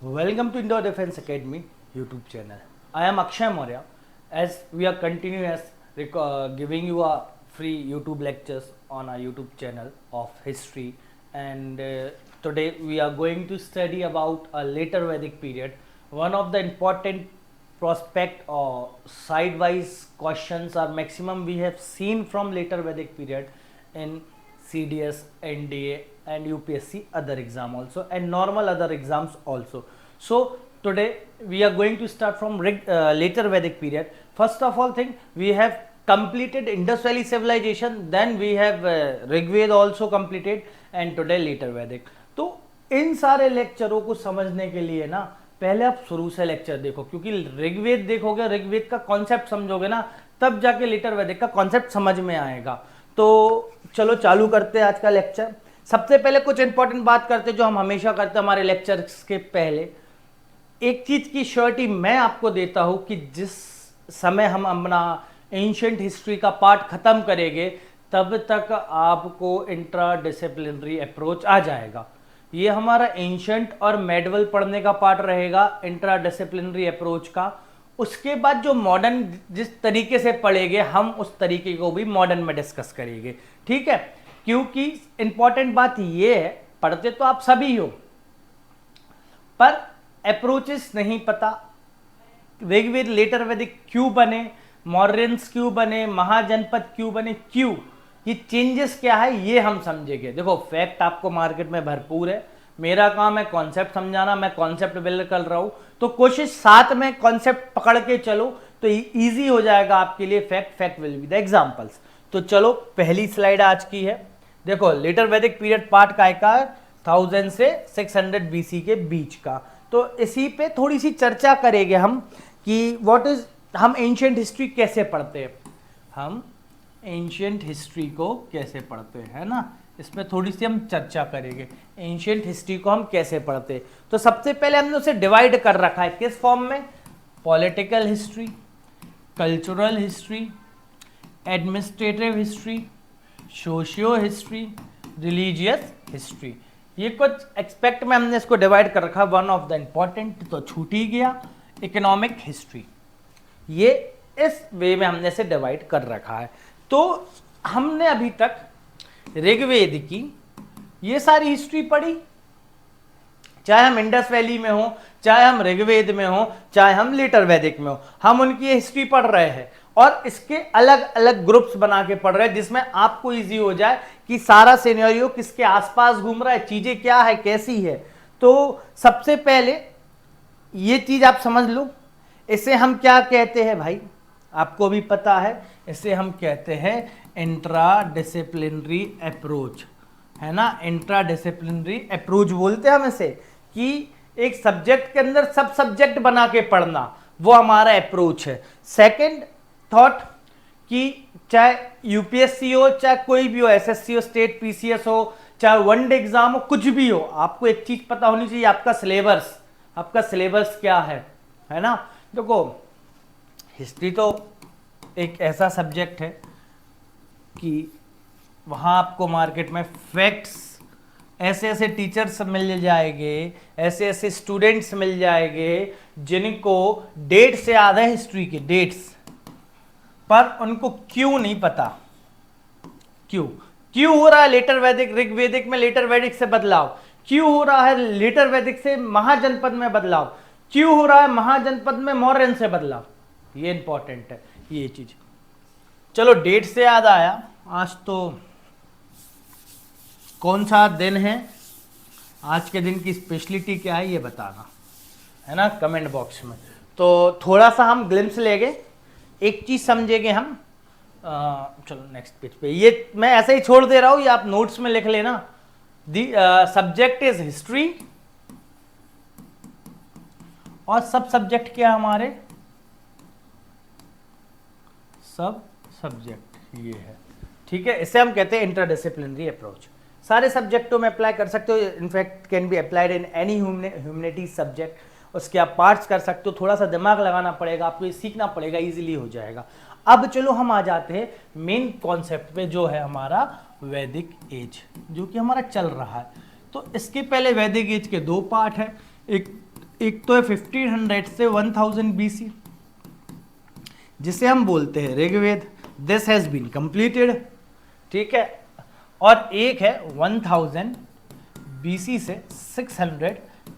Welcome to Indo Defense Academy YouTube channel. I am Akshay Maurya. As we are continuous giving you a free YouTube lectures on our YouTube channel of history, and today we are going to study about a later Vedic period. One of the important prospect or side-wise questions are maximum we have seen from later Vedic period in CDS, NDA and UPSC other exam also, and normal other exams also. So today we are going to start from later Vedic period. First of all thing, we have completed Indus Valley civilization, then we have Rig Veda also completed, and today later Vedic. तो इन सारे लेक्चरों को समझने के लिए ना पहले आप शुरू से लेक्चर देखो, क्योंकि ऋग्वेद देखोगे, ऋग्वेद का कॉन्सेप्ट समझोगे ना, तब जाके लेटर वैदिक का कॉन्सेप्ट समझ में आएगा। तो चलो चालू करते हैं आज का लेक्चर। सबसे पहले कुछ इंपॉर्टेंट बात करते जो हम हमेशा करते हैं हमारे लेक्चर्स के पहले। एक चीज की श्योरिटी मैं आपको देता हूं कि जिस समय हम अपना एंशिएंट हिस्ट्री का पार्ट खत्म करेंगे तब तक आपको इंट्रा डिसिप्लिनरी अप्रोच आ जाएगा। ये हमारा एंशिएंट और मेडिवल पढ़ने का पार्ट रहेगा इंट्रा डिसिप्लिनरी अप्रोच का। उसके बाद जो मॉडर्न जिस तरीके से पढ़ेंगे हम उस तरीके को भी मॉडर्न में डिस्कस करेंगे, ठीक है। क्योंकि इंपॉर्टेंट बात ये है, पढ़ते तो आप सभी हो पर अप्रोचेस नहीं पता। ऋग्वेद लेटर वैदिक क्यों बने, मौर्यंस क्यों बने, महाजनपद क्यों बने, क्यों ये चेंजेस क्या है ये हम समझेंगे। देखो फैक्ट आपको मार्केट में भरपूर है, मेरा काम है कॉन्सेप्ट समझाना, मैं कॉन्सेप्ट बिल्ड कर रहा हूं, तो कोशिश साथ में कॉन्सेप्ट पकड़ के चलो तो इजी हो जाएगा आपके लिए। Fact will be the examples. तो चलो पहली स्लाइड आज की है। देखो लेटर वैदिक पीरियड पार्ट काय का 1000 से 600 बीसी के बीच का। तो इसी पे थोड़ी सी चर्चा करेंगे हम कि व्हाट इज, हम एंशिएंट हिस्ट्री कैसे पढ़ते हैं, हम एंशिएंट हिस्ट्री को कैसे पढ़ते हैं ना, इसमें थोड़ी सी हम चर्चा करेंगे। एंशिएंट हिस्ट्री को हम कैसे पढ़ते हैं, तो सबसे पहले हमने उसे डिवाइड कर रखा है किस फॉर्म में, political history, cultural history, administrative history, socio history, religious history. ये कुछ एक्सपेक्ट में हमने इसको डिवाइड कर रखा। वन ऑफ द इंपॉर्टेंट तो छूट ही गया, इकोनॉमिक हिस्ट्री। ये इस वे में हमने इसे डिवाइड कर रखा है। तो हमने अभी तक ऋग्वेद की ये सारी हिस्ट्री पढ़ी, चाहे हम इंडस वैली में हो, चाहे हम ऋग्वेद में हो, चाहे हम लेटर वैदिक में हो, हम उनकी हिस्ट्री पढ़ रहे हैं और इसके अलग अलग ग्रुप्स बना के पढ़ रहे हैं, जिसमें आपको इजी हो जाए कि सारा सिनेरियो किसके आसपास घूम रहा है, चीजें क्या है, कैसी है। तो सबसे पहले ये चीज आप समझ लो, इसे हम क्या कहते हैं भाई, आपको भी पता है, इसे हम कहते हैं इंट्रा डिसिप्लिनरी अप्रोच, है ना। इंट्रा डिसिप्लिनरी अप्रोच बोलते हैं हम इसे, कि एक सब्जेक्ट के अंदर सब सब्जेक्ट बना के पढ़ना, वो हमारा अप्रोच है। सेकंड थॉट कि चाहे यूपीएससी हो, चाहे कोई भी हो, एसएससी हो, स्टेट पीसीएस हो, चाहे वनडे एग्जाम हो, कुछ भी हो, आपको एक चीज पता होनी चाहिए, आपका सिलेबस क्या है ना। देखो हिस्ट्री तो एक ऐसा सब्जेक्ट है कि वहाँ आपको मार्केट में फैक्ट्स, ऐसे ऐसे टीचर्स मिल जाएंगे, ऐसे ऐसे स्टूडेंट्स मिल जाएंगे जिनको डेट से याद है, हिस्ट्री के डेट्स, पर उनको क्यों नहीं पता, क्यों हो रहा है लेटर वैदिक ऋग्वेदिक में लेटर वैदिक से बदलाव, क्यों हो रहा है लेटर वैदिक से महाजनपद में बदलाव, क्यों हो रहा है महाजनपद में मौर्यन से बदलाव, ये इंपॉर्टेंट है ये चीज। चलो डेट से याद आया, आज तो कौन सा दिन है, आज के दिन की स्पेशलिटी क्या है ये बताना, है ना, कमेंट बॉक्स में। तो थोड़ा सा हम ग्लिम्स लेंगे, एक चीज समझेंगे हम। चलो नेक्स्ट पेज पे, ये मैं ऐसे ही छोड़ दे रहा हूं, ये आप नोट्स में लिख लेना। दी सब्जेक्ट इज हिस्ट्री और सब सब्जेक्ट क्या हमारे, सब सब्जेक्ट ये है, ठीक है। इसे हम कहते हैं इंटरडिसिप्लिनरी अप्रोच। सारे सब्जेक्टों में अप्लाई कर सकते हो, in fact can be applied in any humanities subject. उसके आप पार्ट्स कर सकते हो, थोड़ा सा दिमाग लगाना पड़ेगा आपको, ये सीखना पड़ेगा, इजीली हो जाएगा। अब चलो हम आ जाते हैं मेन कॉन्सेप्ट पे, जो है हमारा वैदिक एज, जो कि हमारा चल रहा है। तो इसके पहले वैदिक एज के दो पार्ट है, एक एक तो है 1500 से 1000 BC, जिसे हम बोलते हैं Rigveda, this has been completed, ठीक है। और एक है 1000 BC से 600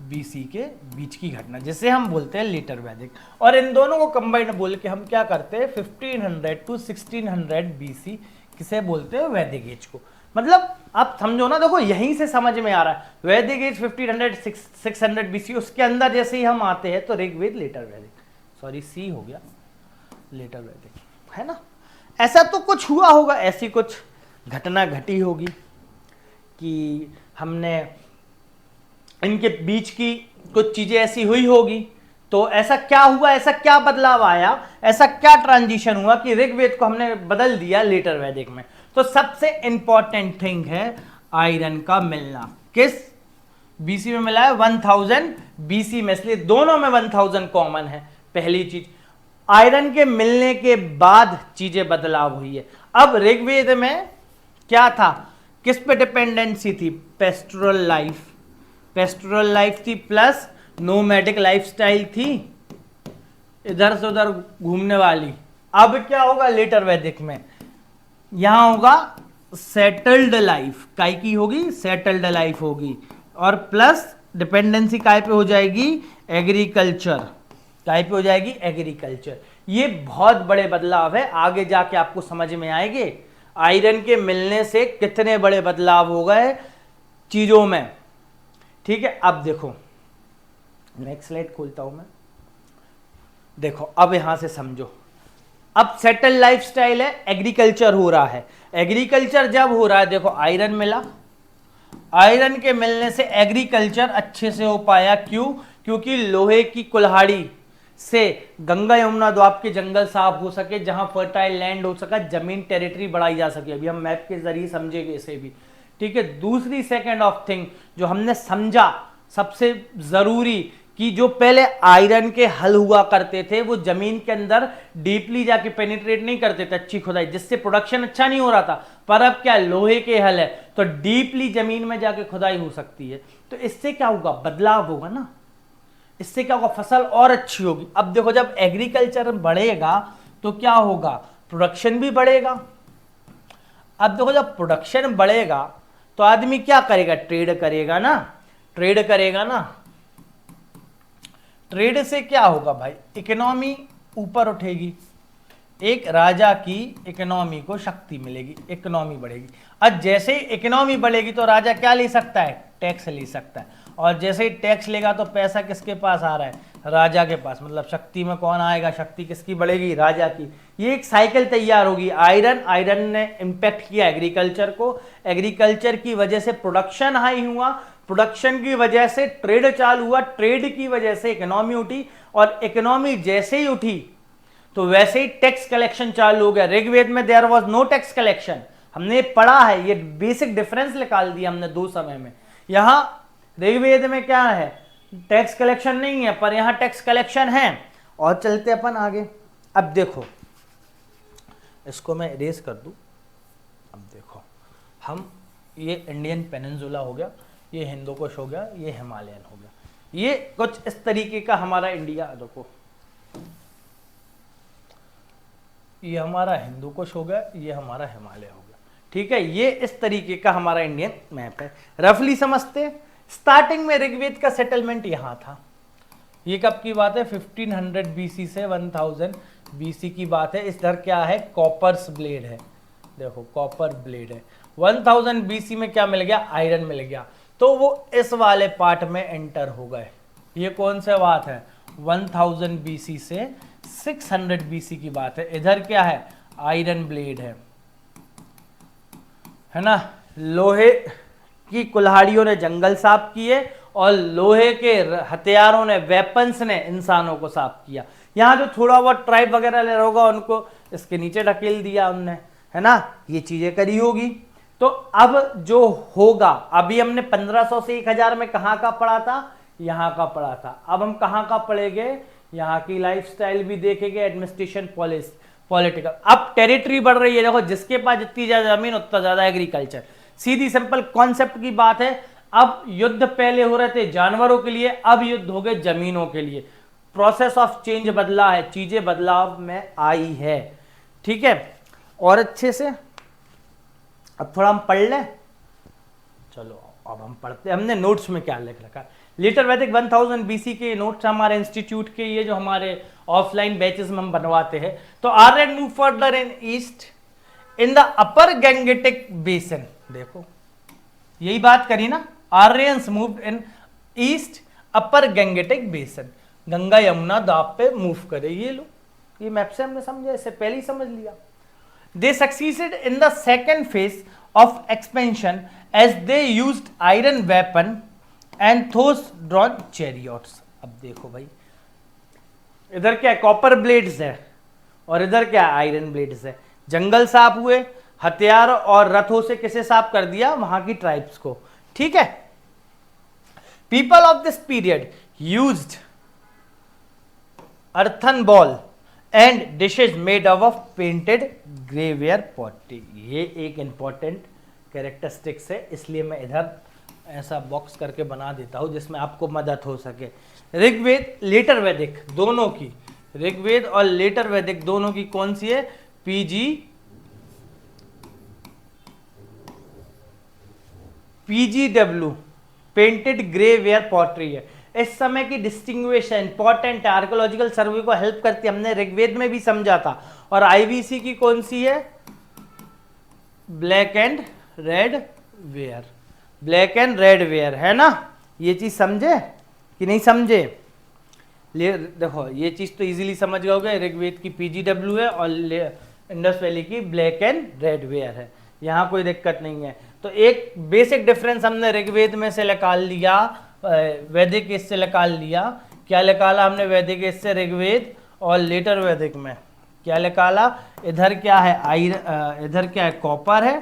BC के बीच की घटना, जिसे हम बोलते हैं लेटर वैदिक। और इन दोनों को कंबाइंड बोल के हम क्या करते हैं, 1500 टू 1600 BC किसे बोलते हैं, वैदिक एज को। मतलब आप समझो ना, देखो यहीं से समझ में आ रहा है, वैदिक एज 1500 600 BC, उसके अंदर जैसे ही हम आते हैं तो ऋग्वेद लेटर वैदिक, सॉरी सी हो गया, लेटर वैदिक, है ना। ऐसा तो कुछ हुआ होगा, ऐसी कुछ घटना घटी होगी कि हमने इनके बीच की कुछ चीजें ऐसी हुई होगी। तो ऐसा क्या हुआ, ऐसा क्या बदलाव आया, ऐसा क्या ट्रांजिशन हुआ कि ऋग्वेद को हमने बदल दिया लेटर वैदिक में। तो सबसे इंपॉर्टेंट थिंग है आयरन का मिलना। किस बीसी में मिला है, 1000 BC में, इसलिए दोनों में 1000 कॉमन है। पहली चीज, आयरन के मिलने के बाद चीजें बदलाव हुई है। अब ऋग्वेद में क्या था, किस पे डिपेंडेंसी थी, पेस्टोरल लाइफ, पेस्टोरल लाइफ थी, प्लस नोमैडिक लाइफस्टाइल थी, इधर से उधर घूमने वाली। अब क्या होगा लेटर वैदिक में, यहां होगा सेटल्ड लाइफ, काय की होगी, सेटल्ड लाइफ होगी, और प्लस डिपेंडेंसी काय पे हो जाएगी, एग्रीकल्चर, काय पे हो जाएगी, एग्रीकल्चर। ये बहुत बड़े बदलाव है, आगे जाके आपको समझ में आएंगे आयरन के मिलने से कितने बड़े बदलाव हो गए चीजों में, ठीक है। अब देखो नेक्स्ट स्लाइड खोलता हूं मैं, देखो अब यहां से समझो। अब सेटल लाइफस्टाइल है, एग्रीकल्चर हो रहा है। एग्रीकल्चर जब हो रहा है, देखो आयरन मिला, आयरन के मिलने से एग्रीकल्चर अच्छे से हो पाया। क्यों, क्योंकि लोहे की कुल्हाड़ी से गंगा यमुना द्वाब के जंगल साफ हो सके, जहां फर्टाइल लैंड हो सका, जमीन टेरिटरी बढ़ाई जा सके। अभी हम मैप के जरिए समझेंगे इसे भी, ठीक है। दूसरी सेकेंड ऑफ थिंग जो हमने समझा सबसे जरूरी, कि जो पहले आयरन के हल हुआ करते थे वो जमीन के अंदर डीपली जाके पेनिट्रेट नहीं करते थे, अच्छी खुदाई, जिससे प्रोडक्शन अच्छा नहीं हो रहा था। पर अब क्या, लोहे के हल है तो डीपली जमीन में जाके खुदाई हो सकती है। तो इससे क्या होगा, बदलाव होगा ना, इससे क्या होगा, फसल और अच्छी होगी। अब देखो जब एग्रीकल्चर बढ़ेगा तो क्या होगा, प्रोडक्शन भी बढ़ेगा। अब देखो जब प्रोडक्शन बढ़ेगा तो आदमी क्या करेगा, ट्रेड करेगा ना, ट्रेड करेगा ना। ट्रेड से क्या होगा भाई, इकोनॉमी ऊपर उठेगी, एक राजा की इकोनॉमी को शक्ति मिलेगी, इकोनॉमी बढ़ेगी। अब जैसे ही इकोनॉमी बढ़ेगी तो राजा क्या ले सकता है, टैक्स ले सकता है, और जैसे ही टैक्स लेगा तो पैसा किसके पास आ रहा है, राजा के पास। मतलब शक्ति में कौन आएगा, शक्ति किसकी बढ़ेगी, राजा की। ये एक साइकिल तैयार होगी। आयरन ने इंपैक्ट किया एग्रीकल्चर को, एग्रीकल्चर की वजह से प्रोडक्शन हाई हुआ, प्रोडक्शन की वजह से ट्रेड चालू हुआ, ट्रेड की वजह से इकोनॉमी उठी, और इकोनॉमी जैसे ही उठी तो वैसे ही टैक्स कलेक्शन चालू हो गया। ऋग्वेद में there was no tax collection, हमने पढ़ा है, ये बेसिक डिफरेंस निकाल दिया हमने दो समय में। यहां ऋग्वेद में क्या है, टैक्स कलेक्शन नहीं है, पर यहां टैक्स कलेक्शन है। और चलते अपन आगे। अब देखो इसको मैं इरेज कर दूं। अब देखो हम, ये इंडियन पेनिनसुला हो गया, ये हिंदुकुश हो गया, ये हिमालयन हो गया, ये कुछ इस तरीके का हमारा इंडिया। देखो ये हमारा हिंदुकुश हो गया, ये हमारा हिमालय हो गया, ठीक है। ये इस तरीके का हमारा इंडियन मैप है, रफली समझते हैं। स्टार्टिंग में ऋग्वेद का सेटलमेंट यहां था। ये कब की बात है, 1500 BC से 1000 BC की बात है। इधर क्या है, कॉपर्स ब्लेड है, देखो कॉपर ब्लेड है। 1000 BC में क्या मिल गया, आयरन मिल गया, तो वो इस वाले पार्ट में एंटर हो गए। ये कौन सा बात है, 1000 BC से 600 BC की बात है। इधर क्या है, आयरन ब्लेड है ना। लोहे की कुल्हाड़ियों ने जंगल साफ किए, और लोहे के हथियारों ने, वेपन्स ने इंसानों को साफ किया। यहाँ जो थोड़ा बहुत ट्राइब वगैरह ले रहा होगा उनको इसके नीचे ढकेल दिया उनने, है ना, ये चीजें करी होगी। तो अब जो होगा, अभी हमने 1500 से 1000 में कहाँ का पढ़ा था, यहाँ का पढ़ा था। अब हम कहाँ का पढ़ेंगे, यहाँ की लाइफस्टाइल भी देखेंगे, एडमिनिस्ट्रेशन पॉलिटिकल। अब टेरिटरी बढ़ रही है, देखो जिसके पास जितनी ज्यादा जमीन उतना ज्यादा एग्रीकल्चर। सीधी सिंपल कॉन्सेप्ट की बात है। अब युद्ध पहले हो रहे थे जानवरों के लिए, अब युद्ध हो गए जमीनों के लिए। प्रोसेस ऑफ चेंज बदला है, चीजें बदलाव में आई है। ठीक है, और अच्छे से अब थोड़ा हम पढ़ लें। चलो अब हम पढ़ते हैं, हमने नोट्स में क्या लिख रखा। लेटर वैदिक 1000 बीसी के नोट्स हमारे इंस्टीट्यूट के, ये जो हमारे ऑफलाइन बैचेस में हम बनवाते हैं। तो Aryan move further in east in the upper Gangetic basin. देखो यही बात करी ना, Aryans move in east upper Gangetic basin, Ganga Yamuna Doab पे मूव करे। ये लो, ये मैप से हमने समझा, इससे पहले ही समझ लिया। They succeeded in the second phase of expansion as they used iron weapon and horse drawn chariots। अब देखो भाई, इधर क्या कॉपर ब्लेड्स है और इधर क्या आयरन ब्लेड्स है। जंगल साफ हुए, हथियार और रथों से किसे साफ कर दिया, वहां की ट्राइब्स को। ठीक है, people of this period used earthen ball and dishes made of painted grey ware pottery. ये एक इंपॉर्टेंट कैरेक्टरिस्टिक्स है, इसलिए मैं इधर ऐसा बॉक्स करके बना देता हूं जिसमें आपको मदद हो सके। ऋग्वेद लेटर वैदिक दोनों की, ऋग्वेद और लेटर वैदिक दोनों की कौन सी है, पीजीडब्ल्यू पेंटेड ग्रेवेयर पॉटरी है। इस समय की डिस्टिंग्विश है, इंपॉर्टेंट है, आर्कोलॉजिकल सर्वे को हेल्प करती है। हमने ऋग्वेद में भी समझा था। और आईवीसी की कौन सी है, black and red ware, black and red where है ना। ये चीज समझे कि नहीं समझे? देखो ये चीज तो इजीली समझ गए, ऋग्वेद की पीजीडब्ल्यू है और इंडस वैली की ब्लैक एंड रेड वेयर है, यहाँ कोई दिक्कत नहीं है। तो एक बेसिक डिफरेंस हमने ऋग्वेद में से निकाल लिया, वैदिक इससे निकाल लिया। क्या निकाला हमने वैदिक इससे ऋग्वेद और लेटर वैदिक में क्या निकाला, इधर क्या है इधर क्या है कॉपर है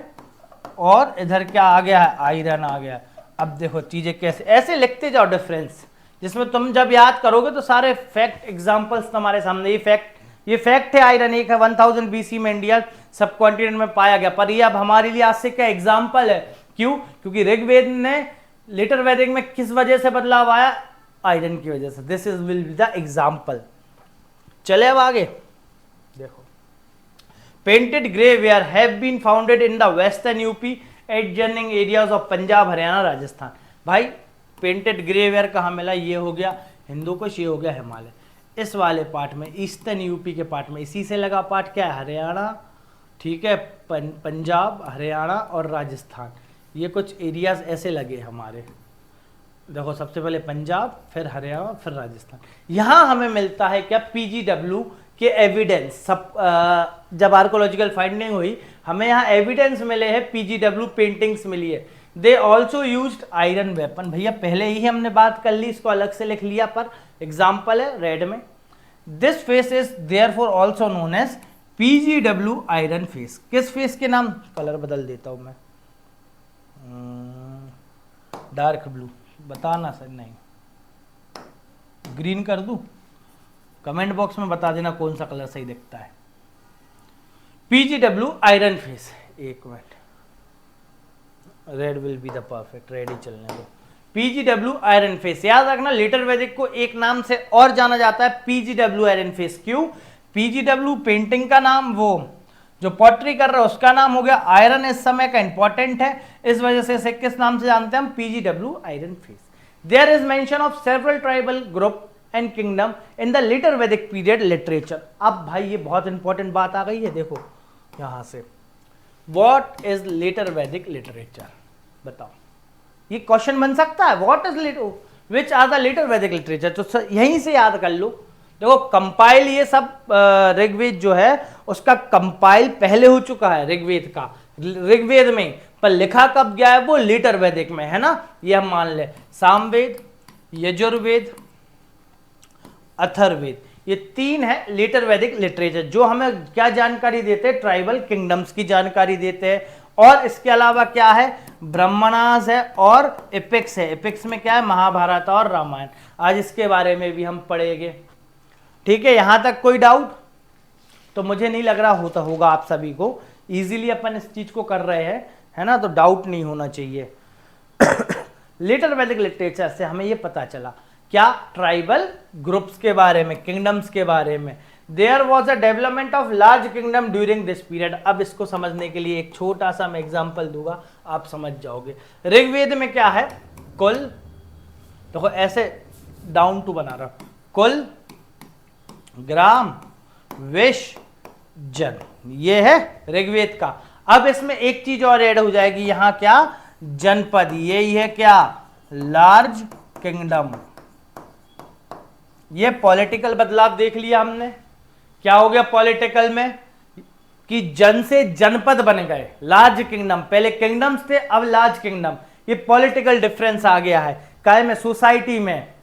और इधर क्या आ गया है आयरन आ गया। अब देखो चीजें कैसे, ऐसे लिखते जाओ डिफरेंस, जिसमें तुम जब याद करोगे तो सारे फैक्ट एग्जांपल्स तुम्हारे सामने। ये फैक्ट है, आयरन एक है 1000 बीसी में इंडिया सब कॉन्टिनेंट में पाया गया, पर ये अब हमारे लिए आज से क्या एग्जाम्पल है। क्यों? क्योंकि ऋग्वेद ने लेटर वैदिक में किस वजह से बदलाव आया, आयरन की वजह से। This is will be the example. चले अब आगे देखो, painted grey ware have been founded in the western UP adjoining areas of Punjab Haryana Rajasthan. भाई पेंटेड ग्रेवेयर कहाँ मिला, ये हो गया हिंदू कुश, ये हो गया हिमालय। इस वाले पार्ट में ईस्टर्न यूपी के पार्ट में इसी से लगा पार्ट क्या है, हरियाणा, ठीक है, पंजाब, हरियाणा और राजस्थान। ये कुछ एरियाज ऐसे लगे हमारे। देखो सबसे पहले पंजाब, फिर हरियाणा, फिर राजस्थान। यहाँ हमें मिलता है क्या, पीजीडब्ल्यू के एविडेंस। सब जब आर्कोलॉजिकल फाइंडिंग हुई हमें यहाँ एविडेंस मिले हैं, पीजीडब्ल्यू पेंटिंग्स मिली है। They also used iron weapon. भैया पहले ही हमने बात कर ली, इसको अलग से लिख लिया, पर एग्जाम्पल है रेड में। This phase is therefore also known as PGW iron phase. किस फेस के नाम, कलर बदल देता हूं मैं, डार्क ब्लू, बताना सर, नहीं ग्रीन कर दूं, कमेंट बॉक्स में बता देना कौन सा कलर सही दिखता है। पीजीडब्ल्यू आयरन फेस, एक minute, red will be the perfect, red ही चलने दो। पीजीडब्ल्यू आयरन फेस, याद रखना लेटर वैदिक को एक नाम से और जाना जाता है, पीजीडब्ल्यू आयरन फेस। क्यों? पीजीडब्ल्यू पेंटिंग का नाम, वो जो पॉटरी कर रहा है उसका नाम हो गया, आयरन इस समय का इंपॉर्टेंट है, इस वजह से इसे किस नाम से जानते हैं हम, PGW iron phase. There is mention of several tribal group and kingdom in the later वैदिक पीरियड लिटरेचर। अब भाई ये बहुत इंपॉर्टेंट बात आ गई है, देखो यहां से, what is later Vedic literature, बताओ, ये क्वेश्चन बन सकता है। What is which are the later Vedic literature, तो यहीं से याद कर लो। देखो कंपाइल, ये सब ऋग्वेद जो है उसका कंपाइल पहले हो चुका है ऋग्वेद का, ऋग्वेद में, पर लिखा कब गया है, वो लेटर वैदिक में है ना। ये हम मान ले, सामवेद, यजुर्वेद, अथर्ववेद, ये तीन है लेटर वैदिक लिटरेचर, जो हमें क्या जानकारी देते हैं, ट्राइबल किंगडम्स की जानकारी देते हैं। और इसके अलावा क्या है, ब्रह्मणास है और एपिक्स है। एपिक्स में क्या है, महाभारत और रामायण। आज इसके बारे में भी हम पढ़ेंगे, ठीक है। यहां तक कोई डाउट? तो मुझे नहीं लग रहा होता होगा आप सभी को, इजीली अपन इस चीज को कर रहे हैं, है ना, तो डाउट नहीं होना चाहिए। लेटर वैदिक लिटरेचर से हमें ये पता चला क्या, ट्राइबल ग्रुप्स के बारे में, किंगडम्स के बारे में। There was a development of large kingdom during this period. अब इसको समझने के लिए एक छोटा सा मैं एग्जाम्पल दूंगा, आप समझ जाओगे। ऋग्वेद में क्या है, कुल, देखो ऐसे डाउन टू बना रहा हूं, कुल, ग्राम, विश, जन, ये है ऋग्वेद का। अब इसमें एक चीज और ऐड हो जाएगी, यहां क्या, जनपद, यही है क्या, लार्ज किंगडम। ये पॉलिटिकल बदलाव देख लिया हमने, क्या हो गया पॉलिटिकल में कि जन से जनपद बन गए, लार्ज किंगडम, पहले किंगडम्स थे अब लार्ज किंगडम। ये पॉलिटिकल डिफरेंस आ गया है काय में, सोसाइटी में,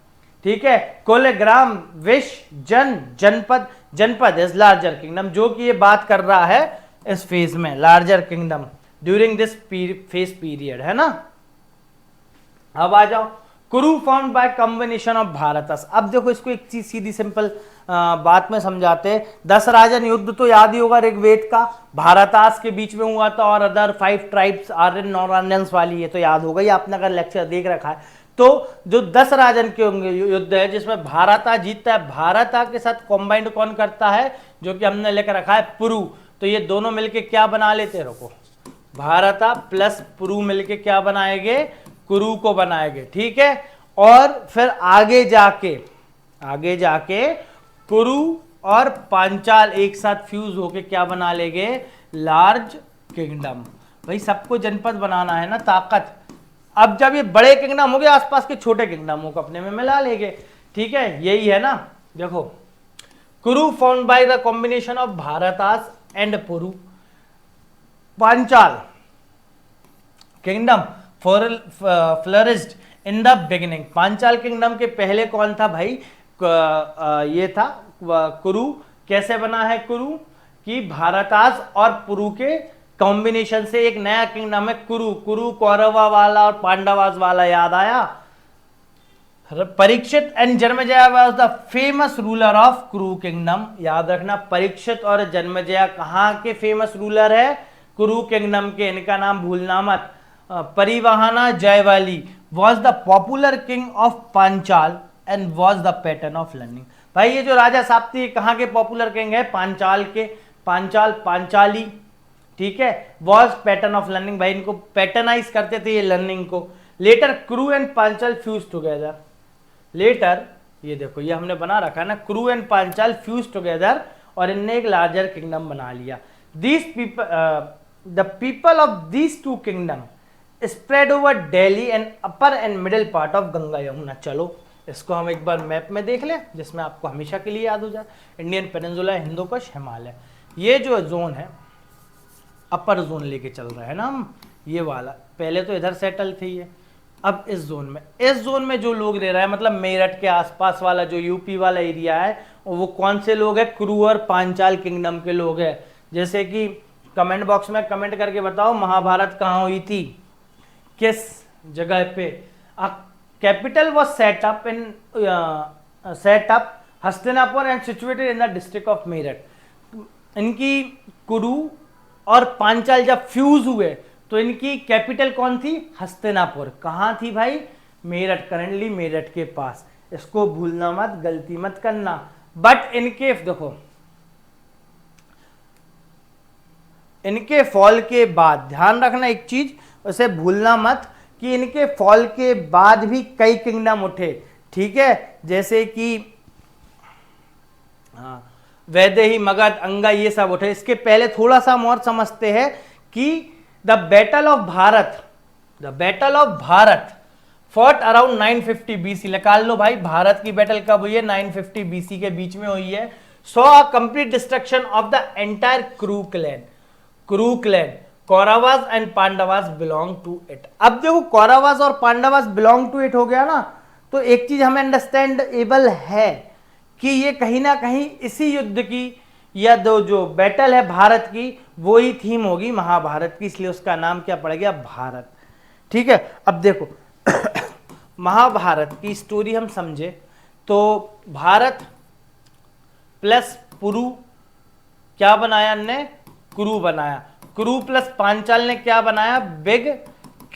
ठीक है। कुल, ग्राम, विश, जन, जनपद, जनपद इज लार्जर किंगडम, जो कि ये बात कर रहा है इस फेज में, larger kingdom during this phase period, है ना। अब आ जाओ, कुरु फाउंड बाय कॉम्बिनेशन ऑफ भारतस। अब देखो इसको एक चीज सीधी सिंपल बात में समझाते हैं। 10 राजन युद्ध तो याद ही होगा ऋग्वेद का, भारतास के बीच में हुआ था, और other 5 tribes Aryan non Aryans वाली, ये तो याद होगा, ये आपने अगर लेक्चर देख रखा है तो। जो 10 राजन के होंगे युद्ध है जिसमें भारता जीतता है, भारता के साथ कॉम्बाइंड कौन करता है, जो कि हमने लेकर रखा है पुरु। तो ये दोनों मिलके क्या बना लेते, रुको, भारता प्लस पुरु मिलके क्या बनाएंगे, कुरु को बनाएंगे, ठीक है। और फिर आगे जाके कुरु और पांचाल एक साथ फ्यूज होके क्या बना लेंगे, लार्ज किंगडम। भाई सबको जनपद बनाना है ना, ताकत। अब जब ये बड़े किंगडम हो गए, आसपास के छोटे किंगडमों को अपने में मिला लेंगे, ठीक है, यही है ना। देखो, Kuru found by the combination of Bharatas and Puru, Panchal kingdom flourished in the beginning. Panchal kingdom के पहले कौन था भाई, ये था कुरु। कैसे बना है कुरु, कि भारतास और पुरु के कॉम्बिनेशन से एक नया किंगडम है कुरु। कुरु कौरवा वाला और पांडवास वाला याद आया। Parikshit and Janamejaya was the famous ruler of Kuru kingdom. याद रखना, परीक्षित और जन्मेजय कहाँ के फेमस रूलर है, कुरु किंगडम के, इनका नाम भूलना मत। Pravahana Jaivali was the popular king of Panchal and was the patron of learning. भाई ये जो राजा साप्ती कहाँ के पॉपुलर किंग है, पांचाल के, पांचाली, ठीक है। वॉज पैटर्न ऑफ लर्निंग, भाई इनको पैटर्नाइज करते थे ये लर्निंग को। Later Kuru and Panchal fuse together. Later ये देखो, ये हमने बना रखा है ना, कुरु एंड पांचाल फ्यूज टुगेदर, और इनने एक लार्जर किंगडम बना लिया। These people, the people of these two kingdom spread over Delhi and upper and middle part of Ganga Yamuna. चलो इसको हम एक बार मैप में देख लें, जिसमें आपको हमेशा के लिए याद हो जाए। इंडियन पेनिनसुला, हिंदू कुश, हिमालय, ये जो जोन है अपर जोन लेके चल रहा है ना हम, ये वाला। पहले तो इधर सेटल थी ये, अब इस जोन में जो लोग रह रहा है, मतलब मेरठ के आसपास वाला जो यूपी वाला एरिया है, वो कौन से लोग हैं, कुरु और पांचाल किंगडम के लोग हैं। जैसे कि कमेंट बॉक्स में कमेंट करके बताओ, महाभारत कहाँ हुई थी, किस जगह पे। Capital was setup Hastinapur and situated in the district of Meerut. इनकी कुरु और पांचाल जब फ्यूज हुए तो इनकी कैपिटल कौन थी, हस्तिनापुर। कहाँ थी भाई, मेरठ, करंटली मेरठ के पास। इसको भूलना मत, गलती मत करना। बट इनके देखो, इनके फॉल के बाद ध्यान रखना एक चीज, उसे भूलना मत, कि इनके फॉल के बाद भी कई किंगडम उठे, ठीक है। जैसे कि वैदेही, मगध, अंगा, ये सब उठे। इसके पहले थोड़ा सा हम और समझते हैं कि the battle of Bharat fought around 950 BC. निकाल लो भाई, भारत की बैटल कब हुई है, 950 बीसी के बीच में हुई है। So a complete destruction of the entire Kuru clan, Kauravas and Pandavas belong to it. अब देखो, कौरवास और पांडवास बिलोंग टू इट हो गया ना, तो एक चीज हमें अंडरस्टैंडेबल है कि ये कहीं ना कहीं इसी युद्ध की, या दो जो बैटल है भारत की, वो ही थीम होगी महाभारत की, इसलिए उसका नाम क्या पड़ गया, भारत, ठीक है। अब देखो महाभारत की स्टोरी हम समझे तो भारत प्लस पुरु क्या बनाया, ने कुरु बनाया। कुरु प्लस पांचाल ने क्या बनाया, बिग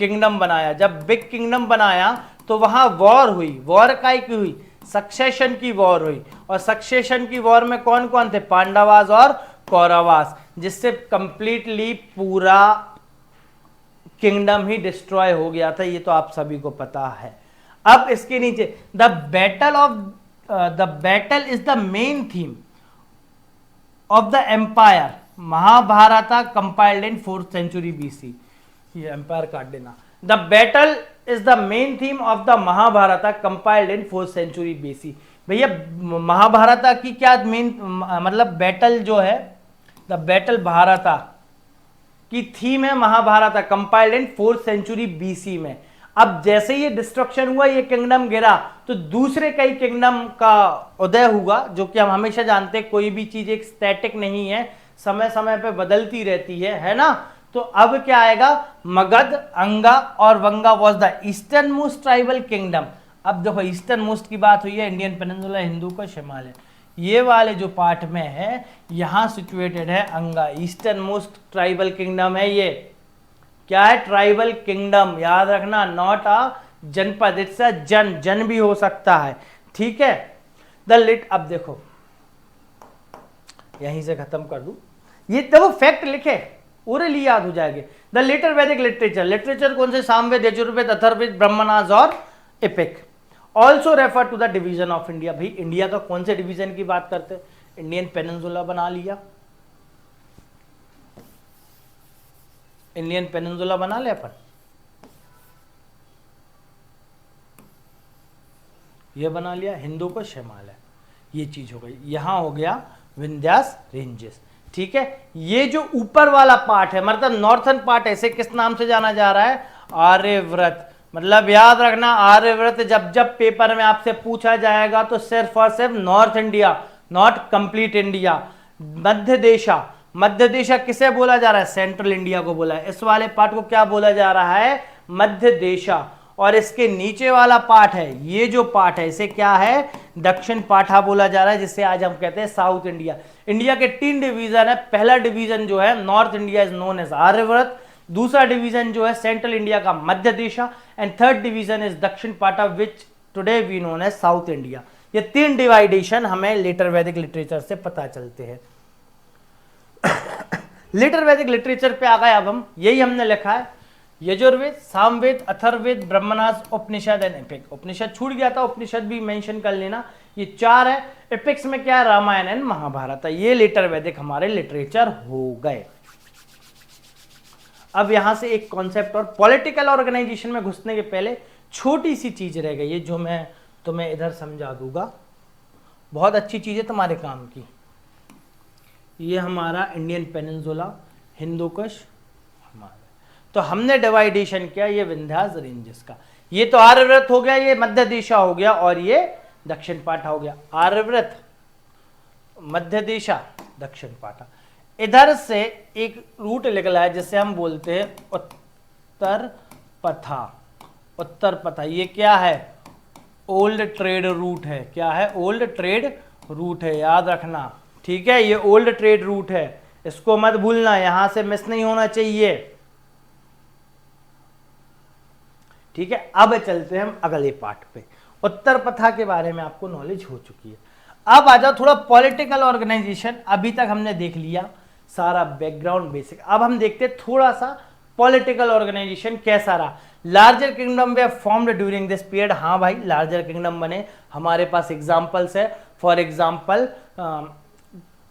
किंगडम बनाया। जब बिग किंगडम बनाया तो वहां वॉर हुई। वॉर काय की हुई? सक्सेशन की वॉर हुई। और सक्सेशन की वॉर में कौन कौन थे? पांडवास और कौरवास, जिससे कंप्लीटली पूरा किंगडम ही डिस्ट्रॉय हो गया था। ये तो आप सभी को पता है। अब इसके नीचे the battle is the main theme of the empire Mahabharata compiled in 4th century BC। ये एम्पायर काट देना। The battle is the main theme of the Mahabharata compiled in 4th century BC। भैया महाभारता की क्या मेन मतलब बैटल जो है, द बैटल भारता की थीम है Mahabharata compiled in 4th century BC में। अब जैसे ये डिस्ट्रक्शन हुआ, ये किंगडम गिरा, तो दूसरे कई किंगडम का उदय हुआ, जो कि हम हमेशा जानते हैं कोई भी चीज एक स्टैटिक नहीं है, समय समय पे बदलती रहती है ना। तो अब क्या आएगा? मगध, अंगा और वंगा was the eastern most tribal kingdom. अब देखो ईस्टर्न मोस्ट की बात हुई है, इंडियन पेनिनसुला, हिंदू का हिमालय, ये वाले जो पार्ट में है यहां सिचुएटेड है अंगा। ईस्टर्न मोस्ट ट्राइबल किंगडम है ये। क्या है? Tribal kingdom. याद रखना, नॉट अ जनपद, इट्स अ जन भी हो सकता है, ठीक है। अब देखो यहीं से खत्म कर दूं, ये देखो फैक्ट लिखे ओरली याद हो जाएंगे। द लेटर वैदिक लिटरेचर कौन से? सामवेद, यजुर्वेद, अथर्ववेद, ब्रह्मणास और epic. Also refer to the division of India. भाई इंडिया का कौन से डिवीजन की बात करते हैं? इंडियन पेनिनसुला बना लिया, इंडियन पेनिनसुला बना ले अपन, ये बना लिया, हिंदू को हिमालय, ये चीज हो गई। यहां हो गया विंध्यास रेंजेस, ठीक है। ये जो ऊपर वाला पार्ट है, मतलब नॉर्थन पार्ट है, इसे किस नाम से जाना जा रहा है? आर्यव्रत। मतलब याद रखना, आर्यव्रत जब जब पेपर में आपसे पूछा जाएगा तो सिर्फ और सिर्फ North India, not complete India. Madhya Desha किसे बोला जा रहा है? सेंट्रल इंडिया को बोला है। इस वाले पार्ट को क्या बोला जा रहा है? मध्य देशा। और इसके नीचे वाला पार्ट है, ये जो पार्ट है, इसे क्या है? दक्षिण पाठा बोला जा रहा है, जिससे आज हम कहते हैं साउथ इंडिया। इंडिया के 3 डिवीजन है। पहला डिवीजन जो है north India is known as Aryavarta, दूसरा डिवीजन जो है सेंट्रल इंडिया का मध्य देशा, and third division is Dakshina Patha which today we known as South India. ये 3 डिवाइडेशन हमें लेटर वैदिक लिटरेचर से पता चलते हैं। लेटर वैदिक लिटरेचर पे आ गए। अब हम यही हमने लिखा है, यजुर्वेद, सामवेद, अथर्ववेद, ब्रह्मणास, उपनिषद एंड एपिक। उपनिषद छूट गया था, उपनिषद भी मेंशन कर लेना। ये 4 है। एपिक्स में क्या है? रामायण एंड महाभारत। ये लेटर वैदिक हमारे लिटरेचर हो गए। अब यहां से एक कॉन्सेप्ट और, पॉलिटिकल ऑर्गेनाइजेशन में घुसने के पहले छोटी सी चीज रह गई है, जो मैं तुम्हें इधर समझा दूंगा। बहुत अच्छी चीज है तुम्हारे काम की। ये हमारा इंडियन पेनिनसुला, हिंदू कुश, हिमालय। तो हमने डिवाइडेशन किया ये विंध्यास रेंजेस का। ये तो आर्यव्रत हो गया, ये मध्य दिशा हो गया, और ये दक्षिण पाठा हो गया। आर्यव्रत, मध्य दिशा, दक्षिण पाठा। इधर से एक रूट निकला है जिसे हम बोलते हैं उत्तर पथा। उत्तर पथा ये क्या है? ओल्ड ट्रेड रूट है। क्या है? ओल्ड ट्रेड रूट है, याद रखना, ठीक है। ये ओल्ड ट्रेड रूट है, इसको मत भूलना, यहां से मिस नहीं होना चाहिए, ठीक है। अब चलते हैं हम अगले पार्ट पे। उत्तर पथा के बारे में आपको नॉलेज हो चुकी है। अब आ जाओ थोड़ा पॉलिटिकल ऑर्गेनाइजेशन। अभी तक हमने देख लिया सारा बैकग्राउंड बेसिक। अब हम देखते हैं थोड़ा सा पॉलिटिकल ऑर्गेनाइजेशन कैसा रहा। Larger kingdom way formed during this period. हाँ भाई, लार्जर किंगडम बने, हमारे पास एग्जांपल्स है। फॉर एग्जांपल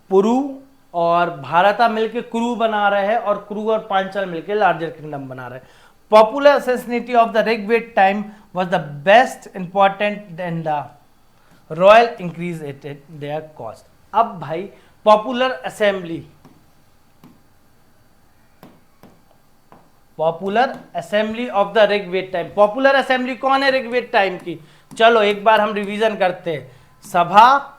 पुरु और भारता मिलकर क्रू बना रहे हैं, और क्रू और पांचाल मिलकर लार्जर किंगडम बना रहे हैं। Popular assassination of the Rigved time was the best important and the royal increase at their cost. अब भाई popular assembly of the Rigveda time. Popular assembly कौन है ऋग्वेद टाइम की? चलो एक बार हम रिवीजन करते हैं। Sabha,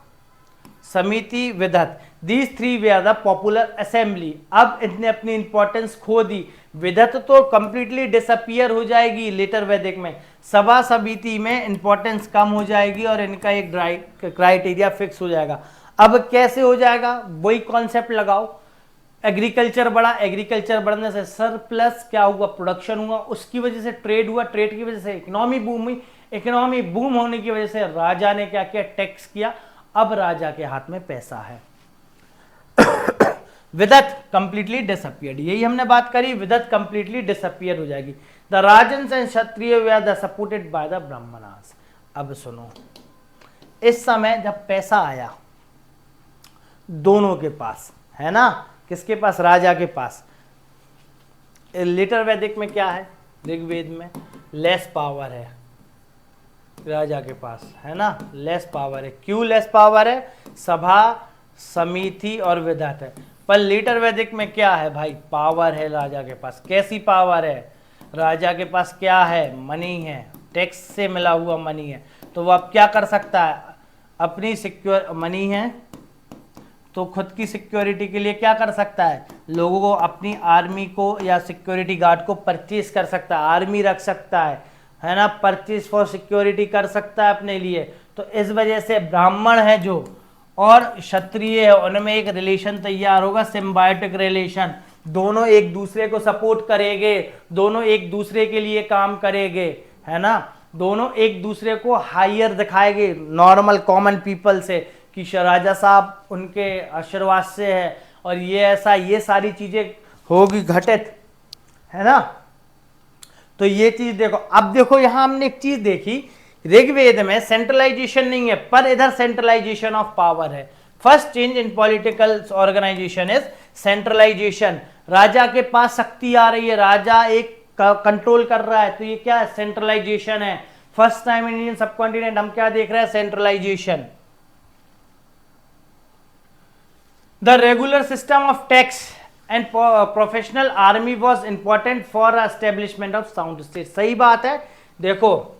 Samiti, Vidatha, these 3 they are the popular assembly. अब इतने अपनी इंपॉर्टेंस खो दी। विधत तो कंप्लीटली डिसअपियर हो जाएगी लेटर वैदिक में। सभा समिति में इंपॉर्टेंस कम हो जाएगी और इनका एक क्राइटेरिया फिक्स हो जाएगा। अब कैसे हो जाएगा? वही कॉन्सेप्ट लगाओ, एग्रीकल्चर बढ़ा, एग्रीकल्चर बढ़ने से सरप्लस क्या हुआ, प्रोडक्शन हुआ, उसकी वजह से ट्रेड हुआ, ट्रेड की वजह से इकोनॉमी बूम हुई, इकोनॉमी बूम होने की वजह से राजा ने क्या किया, टैक्स किया। अब राजा के हाथ में पैसा है। विदत कंप्लीटली डिसअपियर्ड, यही हमने बात करी, विदत कंप्लीटली डिसअपियर हो जाएगी। The Rajans and Kshatriya were the supported by the Brahmanas. अब सुनो, इस समय जब पैसा आया दोनों के पास, है ना, किसके पास, राजा के पास। लिटर वैदिक में क्या है, ऋग्वेद में लेस पावर है राजा के पास, है ना, लेस पावर है। क्यों लेस पावर है, सभा, समिति और विदत है। पर लिटर वैदिक में क्या है भाई, पावर है राजा के पास। कैसी पावर है, राजा के पास क्या है, मनी है, टैक्स से मिला हुआ मनी है। तो वो अब क्या कर सकता है, अपनी सिक्योर मनी है तो खुद की सिक्योरिटी के लिए क्या कर सकता है, लोगों को, अपनी आर्मी को या सिक्योरिटी गार्ड को परचेज कर सकता है, आर्मी रख सकता है ना, परचेज फॉर सिक्योरिटी कर सकता है अपने लिए। तो इस वजह से ब्राह्मण है जो और क्षत्रिय है, उनमें एक रिलेशन तैयार होगा, सिम्बायोटिक रिलेशन। दोनों एक दूसरे को सपोर्ट करेंगे, दोनों एक दूसरे के लिए काम करेंगे, है ना, दोनों एक दूसरे को हायर दिखाएंगे नॉर्मल कॉमन पीपल से कि राजा साहब उनके आशीर्वाद से है और ये ऐसा, ये सारी चीजें होगी घटित, है ना। तो ये चीज देखो। अब देखो यहां हमने एक चीज देखी, ऋग्वेद में सेंट्रलाइजेशन नहीं है पर इधर सेंट्रलाइजेशन ऑफ पावर है। First change in political organisation is centralisation. राजा के पास शक्ति आ रही है, राजा एक कंट्रोल कर रहा है, तो ये क्या है, सेंट्रलाइजेशन है। First time in Indian subcontinent हम क्या देख रहे हैं, centralisation. The regular system of tax and professional army was important for establishment of sound state. सही बात है। देखो,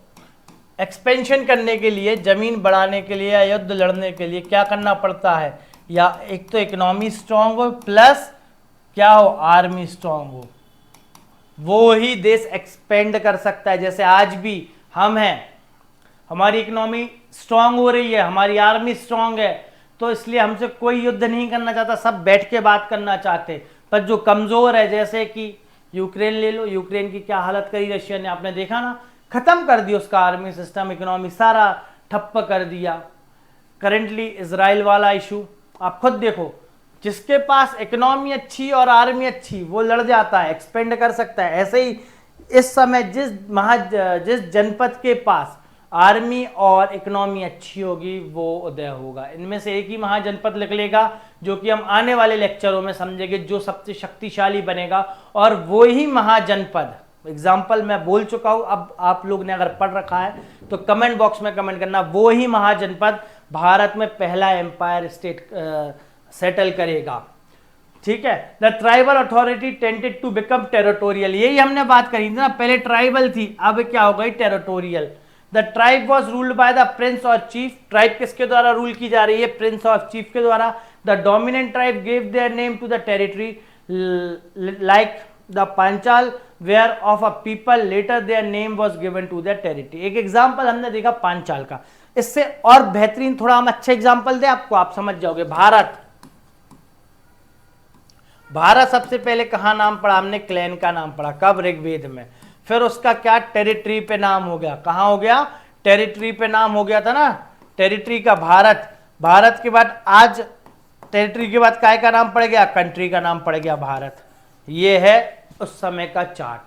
एक्सपेंशन करने के लिए, जमीन बढ़ाने के लिए या युद्ध लड़ने के लिए क्या करना पड़ता है, या एक तो इकोनॉमी स्ट्रांग हो प्लस क्या हो, आर्मी स्ट्रांग हो, वो ही देश एक्सपेंड कर सकता है। जैसे आज भी हम हैं, हमारी इकोनॉमी स्ट्रांग हो रही है, हमारी आर्मी स्ट्रांग है, तो इसलिए हमसे कोई युद्ध नहीं करना चाहता, सब बैठ के बात करना चाहते। पर जो कमजोर है, जैसे कि यूक्रेन ले लो, यूक्रेन की क्या हालत करी रशिया ने, आपने देखा ना, खत्म कर दिया उसका आर्मी सिस्टम, इकोनॉमी सारा ठप्प कर दिया। करेंटली इजराइल वाला इशू आप खुद देखो, जिसके पास इकोनॉमी अच्छी और आर्मी अच्छी वो लड़ जाता है, एक्सपेंड कर सकता है। ऐसे ही इस समय जिस जनपद के पास आर्मी और इकोनॉमी अच्छी होगी वो उदय होगा। इनमें से एक ही महाजनपद निकलेगा जो कि हम आने वाले लेक्चरों में समझेंगे, जो सबसे शक्तिशाली बनेगा, और वो ही महाजनपद, एग्जाम्पल मैं बोल चुका हूं, अब आप लोग ने अगर पढ़ रखा है तो कमेंट बॉक्स में कमेंट करना, वो ही महाजनपद भारत में पहला एम्पायर स्टेट सेटल करेगा। ठीक है। The tribal authority tended to become territorial, यही हमने बात करी थी ना, पहले ट्राइबल थी, अब क्या हो गई, territorial. The tribe was ruled by the Prince और चीफ, ट्राइब किसके द्वारा रूल की जा रही है, प्रिंस और चीफ के द्वारा। The dominant tribe gave their name to the territory, like the Panchal were of a people, later their name was given to the territory. एक एग्जाम्पल हमने देखा पांचाल का, इससे और बेहतरीन थोड़ा हम अच्छे एग्जाम्पल दे आपको, आप समझ जाओगे। भारत सबसे पहले कहाँ नाम पड़ा, हमने क्लैन का नाम पड़ा, कब, ऋग्वेद में। फिर उसका क्या, टेरिटरी पे नाम हो गया, कहाँ हो गया, टेरिटरी पे नाम हो गया था ना, टेरिटरी का भारत। भारत के बाद आज टेरिटरी के बाद काय का नाम पड़ गया, कंट्री का नाम पड़ गया भारत। ये है उस समय का चार्ट,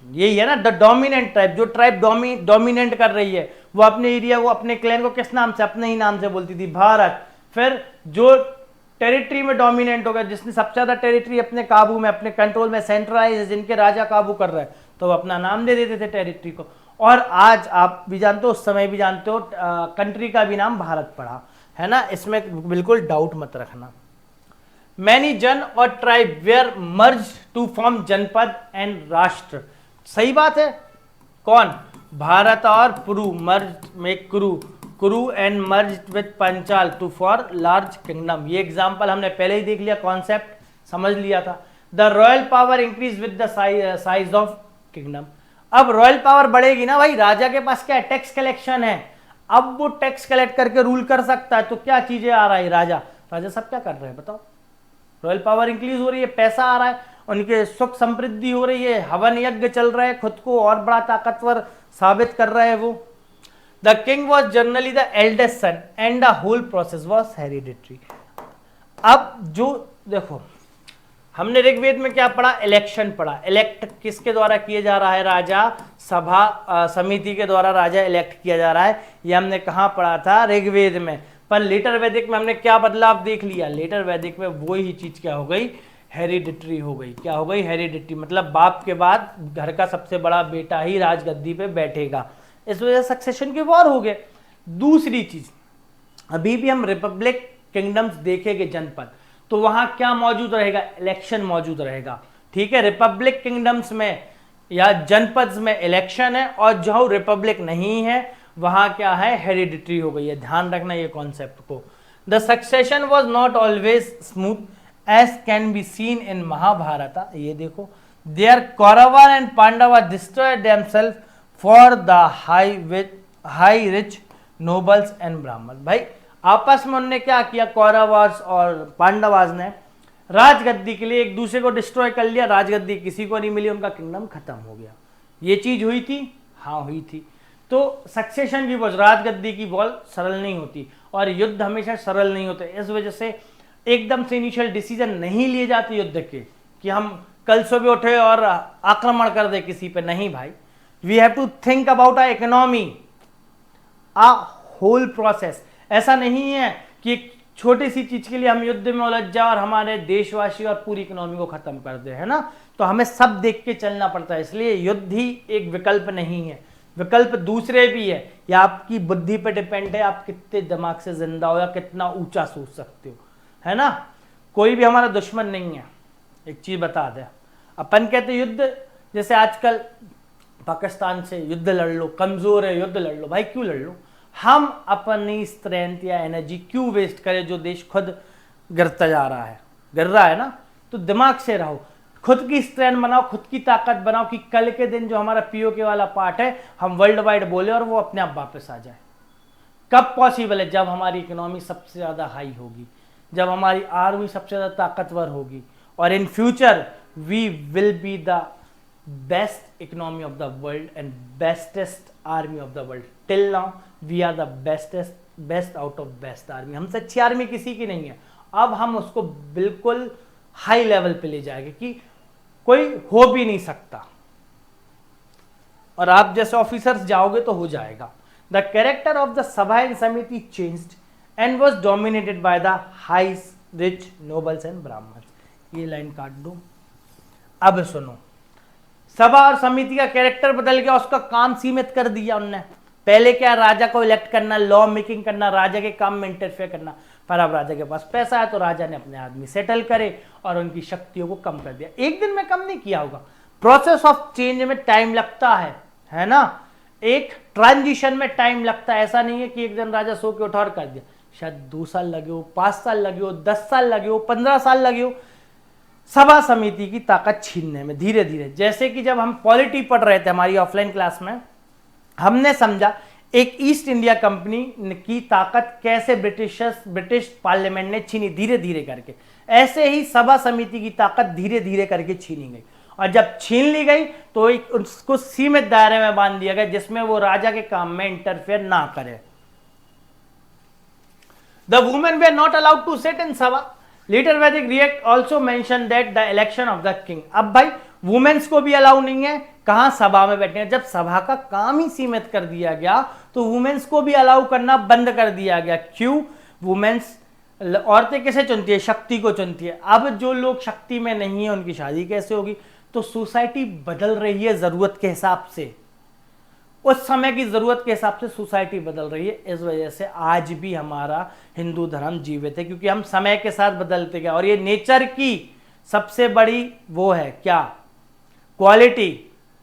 यही है ना। द डोमिनेंट ट्राइब, जो ट्राइब डोमिनेंट कर रही है वो अपने एरिया को, अपने क्लैन को किस नाम से, अपने ही नाम से बोलती थी, भारत। फिर जो टेरिटरी में डोमिनेंट हो गया, जिसने सबसे ज्यादा टेरिटरी अपने काबू में, अपने कंट्रोल में, सेंट्रलाइज, जिनके राजा काबू कर रहे हैं, तो वो अपना नाम दे देते थे टेरिटरी को। और आज आप भी जानते हो, उस समय भी जानते हो, कंट्री का भी नाम भारत पड़ा, है ना, इसमें बिल्कुल डाउट मत रखना। मैनी जन और tribe were merge to form janapada and rashtra, सही बात है। कौन, भारत और पुरु मर्ज में Kuru and merge with Panchal to for large kingdom. ये एग्जांपल हमने पहले ही देख लिया, कॉन्सेप्ट समझ लिया था। The royal power increase with the size of kingdom. अब रॉयल पावर बढ़ेगी ना भाई, राजा के पास क्या है, टैक्स कलेक्शन है, अब वो टैक्स कलेक्ट करके रूल कर सकता है। तो क्या चीजें आ रहा है, राजा सब क्या कर रहे हैं बताओ, रॉयल पावर इंक्रीज हो रही है, पैसा आ रहा है, उनके सुख समृद्धि हो रही है, हवन यज्ञ चल रहा है, खुद को और बड़ा ताकतवर साबित कर रहा है वो। The king was generally the eldest son and the whole process was hereditary. अब जो देखो हमने ऋग्वेद में क्या पढ़ा, इलेक्शन पढ़ा, इलेक्ट किसके द्वारा किया जा रहा है, राजा सभा समिति के द्वारा राजा इलेक्ट किया जा रहा है, ये हमने कहाँ पढ़ा था, ऋग्वेद में। पर लेटर वैदिक में हमने क्या बदलाव देख लिया, लेटर वैदिक में वही चीज क्या हो गई, हेरिडिटरी हो गई। क्या हो गई, हेरिडिटरी, मतलब बाप के बाद घर का सबसे बड़ा बेटा ही राजगद्दी पे बैठेगा, इस वजह से सक्सेशन के वॉर हो गए। दूसरी चीज, अभी भी हम रिपब्लिक किंगडम्स देखेंगे जनपद, तो वहां क्या मौजूद रहेगा, इलेक्शन मौजूद रहेगा, ठीक है। रिपब्लिक किंगडम्स में या जनपद में इलेक्शन है, और जो रिपब्लिक नहीं है वहां क्या है, हेरिडिटरी हो गई है। ध्यान रखना ये कॉन्सेप्ट को। The succession was not always smooth as can be seen in Mahabharat. ये देखो, there Kaurava and Pandava destroyed themselves for the high rich nobles and Brahman. भाई आपस में उन्होंने क्या किया, कौरवास और पांडवास ने राजगद्दी के लिए एक दूसरे को डिस्ट्रॉय कर लिया, राजगद्दी किसी को नहीं मिली, उनका किंगडम खत्म हो गया। ये चीज हुई थी, हाँ हुई थी। तो सक्सेशन की वॉज, राजगद्दी की वॉल सरल नहीं होती और युद्ध हमेशा सरल नहीं होते। इस वजह से एकदम से इनिशियल डिसीजन नहीं लिए जाते युद्ध के कि हम कल सुबह उठे और आक्रमण कर दे किसी पे, नहीं भाई। We have to think about a economy, a whole process. ऐसा नहीं है कि एक छोटी सी चीज के लिए हम युद्ध में उलझ जाए और हमारे देशवासी और पूरी इकोनॉमी को खत्म कर दे, है ना। तो हमें सब देख के चलना पड़ता है, इसलिए युद्ध ही एक विकल्प नहीं है, विकल्प दूसरे भी है। या आपकी बुद्धि पे डिपेंड है, आप कितने दिमाग से जिंदा हो या कितना ऊंचा सोच सकते हो, है ना। कोई भी हमारा दुश्मन नहीं है। एक चीज बता दे, अपन कहते युद्ध, जैसे आजकल पाकिस्तान से युद्ध लड़ लो, कमजोर है युद्ध लड़ लो, भाई क्यों लड़ लो, हम अपनी स्ट्रेंथ या एनर्जी क्यों वेस्ट करें, जो देश खुद गिरता जा रहा है, गिर रहा है ना। तो दिमाग से रहो, खुद की स्ट्रेंथ बनाओ, खुद की ताकत बनाओ कि कल के दिन जो हमारा पीओके वाला पार्ट है हम वर्ल्ड वाइड बोले और वो अपने आप वापस आ जाए। कब पॉसिबल है, जब हमारी इकोनॉमी सबसे ज्यादा हाई होगी, जब हमारी आर्मी सबसे ज्यादा ताकतवर होगी, और in future we will be the best economy of the world and bestest army of the world. Till now we are the best out of best army. हमसे अच्छी आर्मी किसी की नहीं है, अब हम उसको बिल्कुल हाई लेवल पे ले जाएंगे कि कोई हो भी नहीं सकता, और आप जैसे ऑफिसर्स जाओगे तो हो जाएगा। द कैरेक्टर ऑफ द सभा एंड समिति changed and was dominated by the high rich nobles and ब्राह्मण। ये लाइन काट दो। अब सुनो, सभा और समिति का कैरेक्टर बदल गया, उसका काम सीमित कर दिया उनने। पहले क्या, राजा को इलेक्ट करना, लॉ मेकिंग करना, राजा के काम में इंटरफेयर करना, पर अब राजा के पास पैसा है तो राजा ने अपने आदमी सेटल करे और उनकी शक्तियों को कम कर दिया। एक दिन में कम नहीं किया होगा, प्रोसेस ऑफ चेंज में टाइम लगता है ना। एक ट्रांजिशन में टाइम लगता है, ऐसा नहीं है कि एक दिन राजा सो के उठा और कर दिया। शायद 2 साल लगे हो, 5 साल लगे हो, 10 साल लगे हो, 15 साल लगे हो सभा समिति की ताकत छीनने में, धीरे धीरे। जैसे कि जब हम पॉलिटी पढ़ रहे थे हमारी ऑफलाइन क्लास में, हमने समझा एक ईस्ट इंडिया कंपनी की ताकत कैसे ब्रिटिश पार्लियामेंट ने छीनी धीरे धीरे करके, ऐसे ही सभा समिति की ताकत धीरे धीरे करके छीनी गई। और जब छीन ली गई तो एक उसको सीमित दायरे में बांध दिया गया जिसमें वो राजा के काम में इंटरफेयर ना करे। The women were not allowed to sit in sabha. Later Vedic react also mention that the election of the king. अब भाई वुमेन्स को भी अलाउ नहीं है, कहां, सभा में बैठने। जब सभा का काम ही सीमित कर दिया गया तो वुमेन्स को भी अलाउ करना बंद कर दिया गया। क्यों, वुमेन्स, औरतें किसे चुनती है, शक्ति को चुनती है। अब जो लोग शक्ति में नहीं है उनकी शादी कैसे होगी। तो सोसाइटी बदल रही है जरूरत के हिसाब से, उस समय की जरूरत के हिसाब से सोसाइटी बदल रही है। इस वजह से आज भी हमारा हिंदू धर्म जीवित है, क्योंकि हम समय के साथ बदलते गए। और ये नेचर की सबसे बड़ी वो है क्या, क्वालिटी,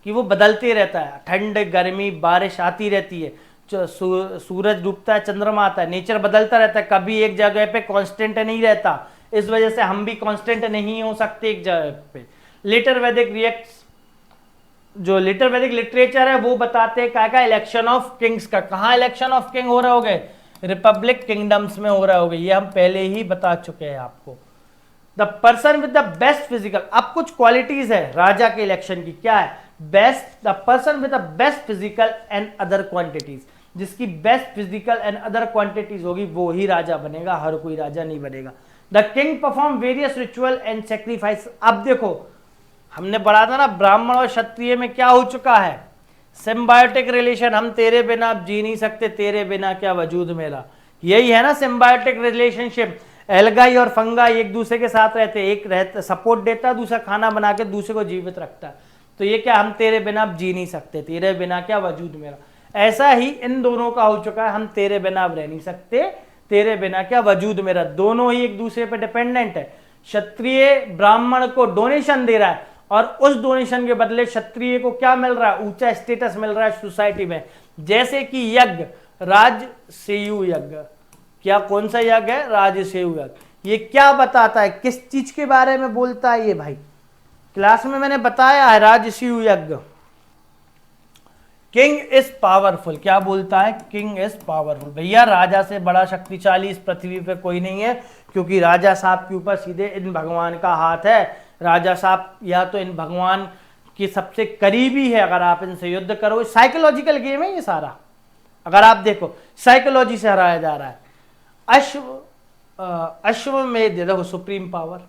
कि वो बदलते रहता है। ठंड, गर्मी, बारिश आती रहती है, सूरज डूबता है, चंद्रमा आता है, नेचर बदलता रहता है, कभी एक जगह पे कांस्टेंट नहीं रहता। इस वजह से हम भी कांस्टेंट नहीं हो सकते एक जगह पे। लेटर वैदिक रिएक्ट्स, जो लेटर वैदिक लिटरेचर है वो बताते हैं क्या, इलेक्शन ऑफ किंग्स का। कहाँ इलेक्शन ऑफ किंग हो रहे होगे, रिपब्लिक किंगडम्स में हो रहे होगे। ये हम पहले ही बता चुके हैं आपको। The person with the best physical, अब कुछ क्वालिटीज है राजा के इलेक्शन की, क्या है? Best, the person with the best physical and other quantities, जिसकी best physical and other quantities होगी वो ही राजा बनेगा, हर कोई राजा नहीं बनेगा। The king perform various ritual and sacrifice, अब देखो हमने पढ़ा था ना ब्राह्मण और क्षत्रिय में क्या हो चुका है, सिम्बायोटिक रिलेशन, हम तेरे बिना जी नहीं सकते, तेरे बिना क्या वजूद मेरा, यही है ना सिम्बायोटिक रिलेशनशिप। एल्गाई और फंगाई एक दूसरे के साथ रहते, एक रहता सपोर्ट देता, दूसरा खाना बना के दूसरे को जीवित रखता है। तो ये क्या, हम तेरे बिना जी नहीं सकते, तेरे बिना क्या वजूद मेरा, ऐसा ही इन दोनों का हो चुका है, हम तेरे बिना अब रह नहीं सकते, तेरे बिना क्या वजूद मेरा, दोनों ही एक दूसरे पर डिपेंडेंट है। क्षत्रिय ब्राह्मण को डोनेशन दे रहा है और उस डोनेशन के बदले क्षत्रिय को क्या मिल रहा है, ऊंचा स्टेटस मिल रहा है सोसाइटी में। जैसे कि यज्ञ, राजसेयु यज्ञ, क्या कौन सा यज्ञ है, राजसेयु यज्ञ, ये क्या बताता है, किस चीज के बारे में बोलता है ये भाई, क्लास में मैंने बताया है राजसेयु यज्ञ। किंग इज पावरफुल, क्या बोलता है, किंग इज पावरफुल, भैया राजा से बड़ा शक्तिशाली इस पृथ्वी पे कोई नहीं है, क्योंकि राजा साहब के ऊपर सीधे इन भगवान का हाथ है। राजा साहब या तो इन भगवान की सबसे करीबी है, अगर आप इनसे युद्ध करो, साइकोलॉजिकल गेम है ये सारा, अगर आप देखो साइकोलॉजी से हराया जा रहा है। अश्वमेध, देखो supreme power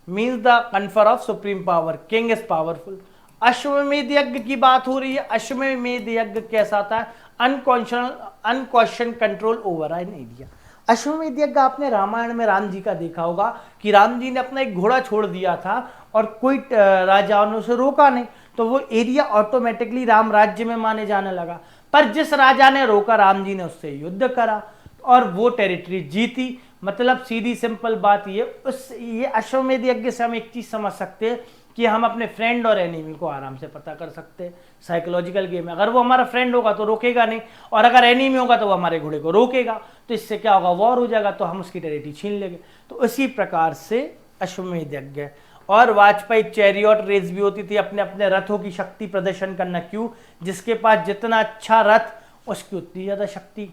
means the confer of supreme power, king is powerful. अश्वमेध यज्ञ की बात हो रही है, अश्वमेध यज्ञ कैसा था, unquestioned control over an area. अश्वमेध यज्ञ आपने रामायण में राम जी का देखा होगा कि राम जी ने अपना एक घोड़ा छोड़ दिया था और कोई राजाओं ने उसे रोका नहीं, तो वो एरिया ऑटोमेटिकली राम राज्य में माने जाने लगा। पर जिस राजा ने रोका, राम जी ने उससे युद्ध करा और वो टेरिटरी जीती। मतलब सीधी सिंपल बात ये अश्वमेध यज्ञ से हम एक चीज समझ सकते हैं कि हम अपने फ्रेंड और एनिमी को आराम से पता कर सकते हैं। साइकोलॉजिकल गेम है, अगर वो हमारा फ्रेंड होगा तो रोकेगा नहीं, और अगर एनिमी होगा तो वो हमारे घोड़े को रोकेगा, तो इससे क्या होगा, वॉर हो जाएगा, तो हम उसकी टेरिटरी छीन लेंगे। तो उसी प्रकार से अश्वमेध यज्ञ। और वाजपेयी चैरियट रेस भी होती थी, अपने अपने रथों की शक्ति प्रदर्शन करना, क्यों, जिसके पास जितना अच्छा रथ उसकी उतनी ज्यादा शक्ति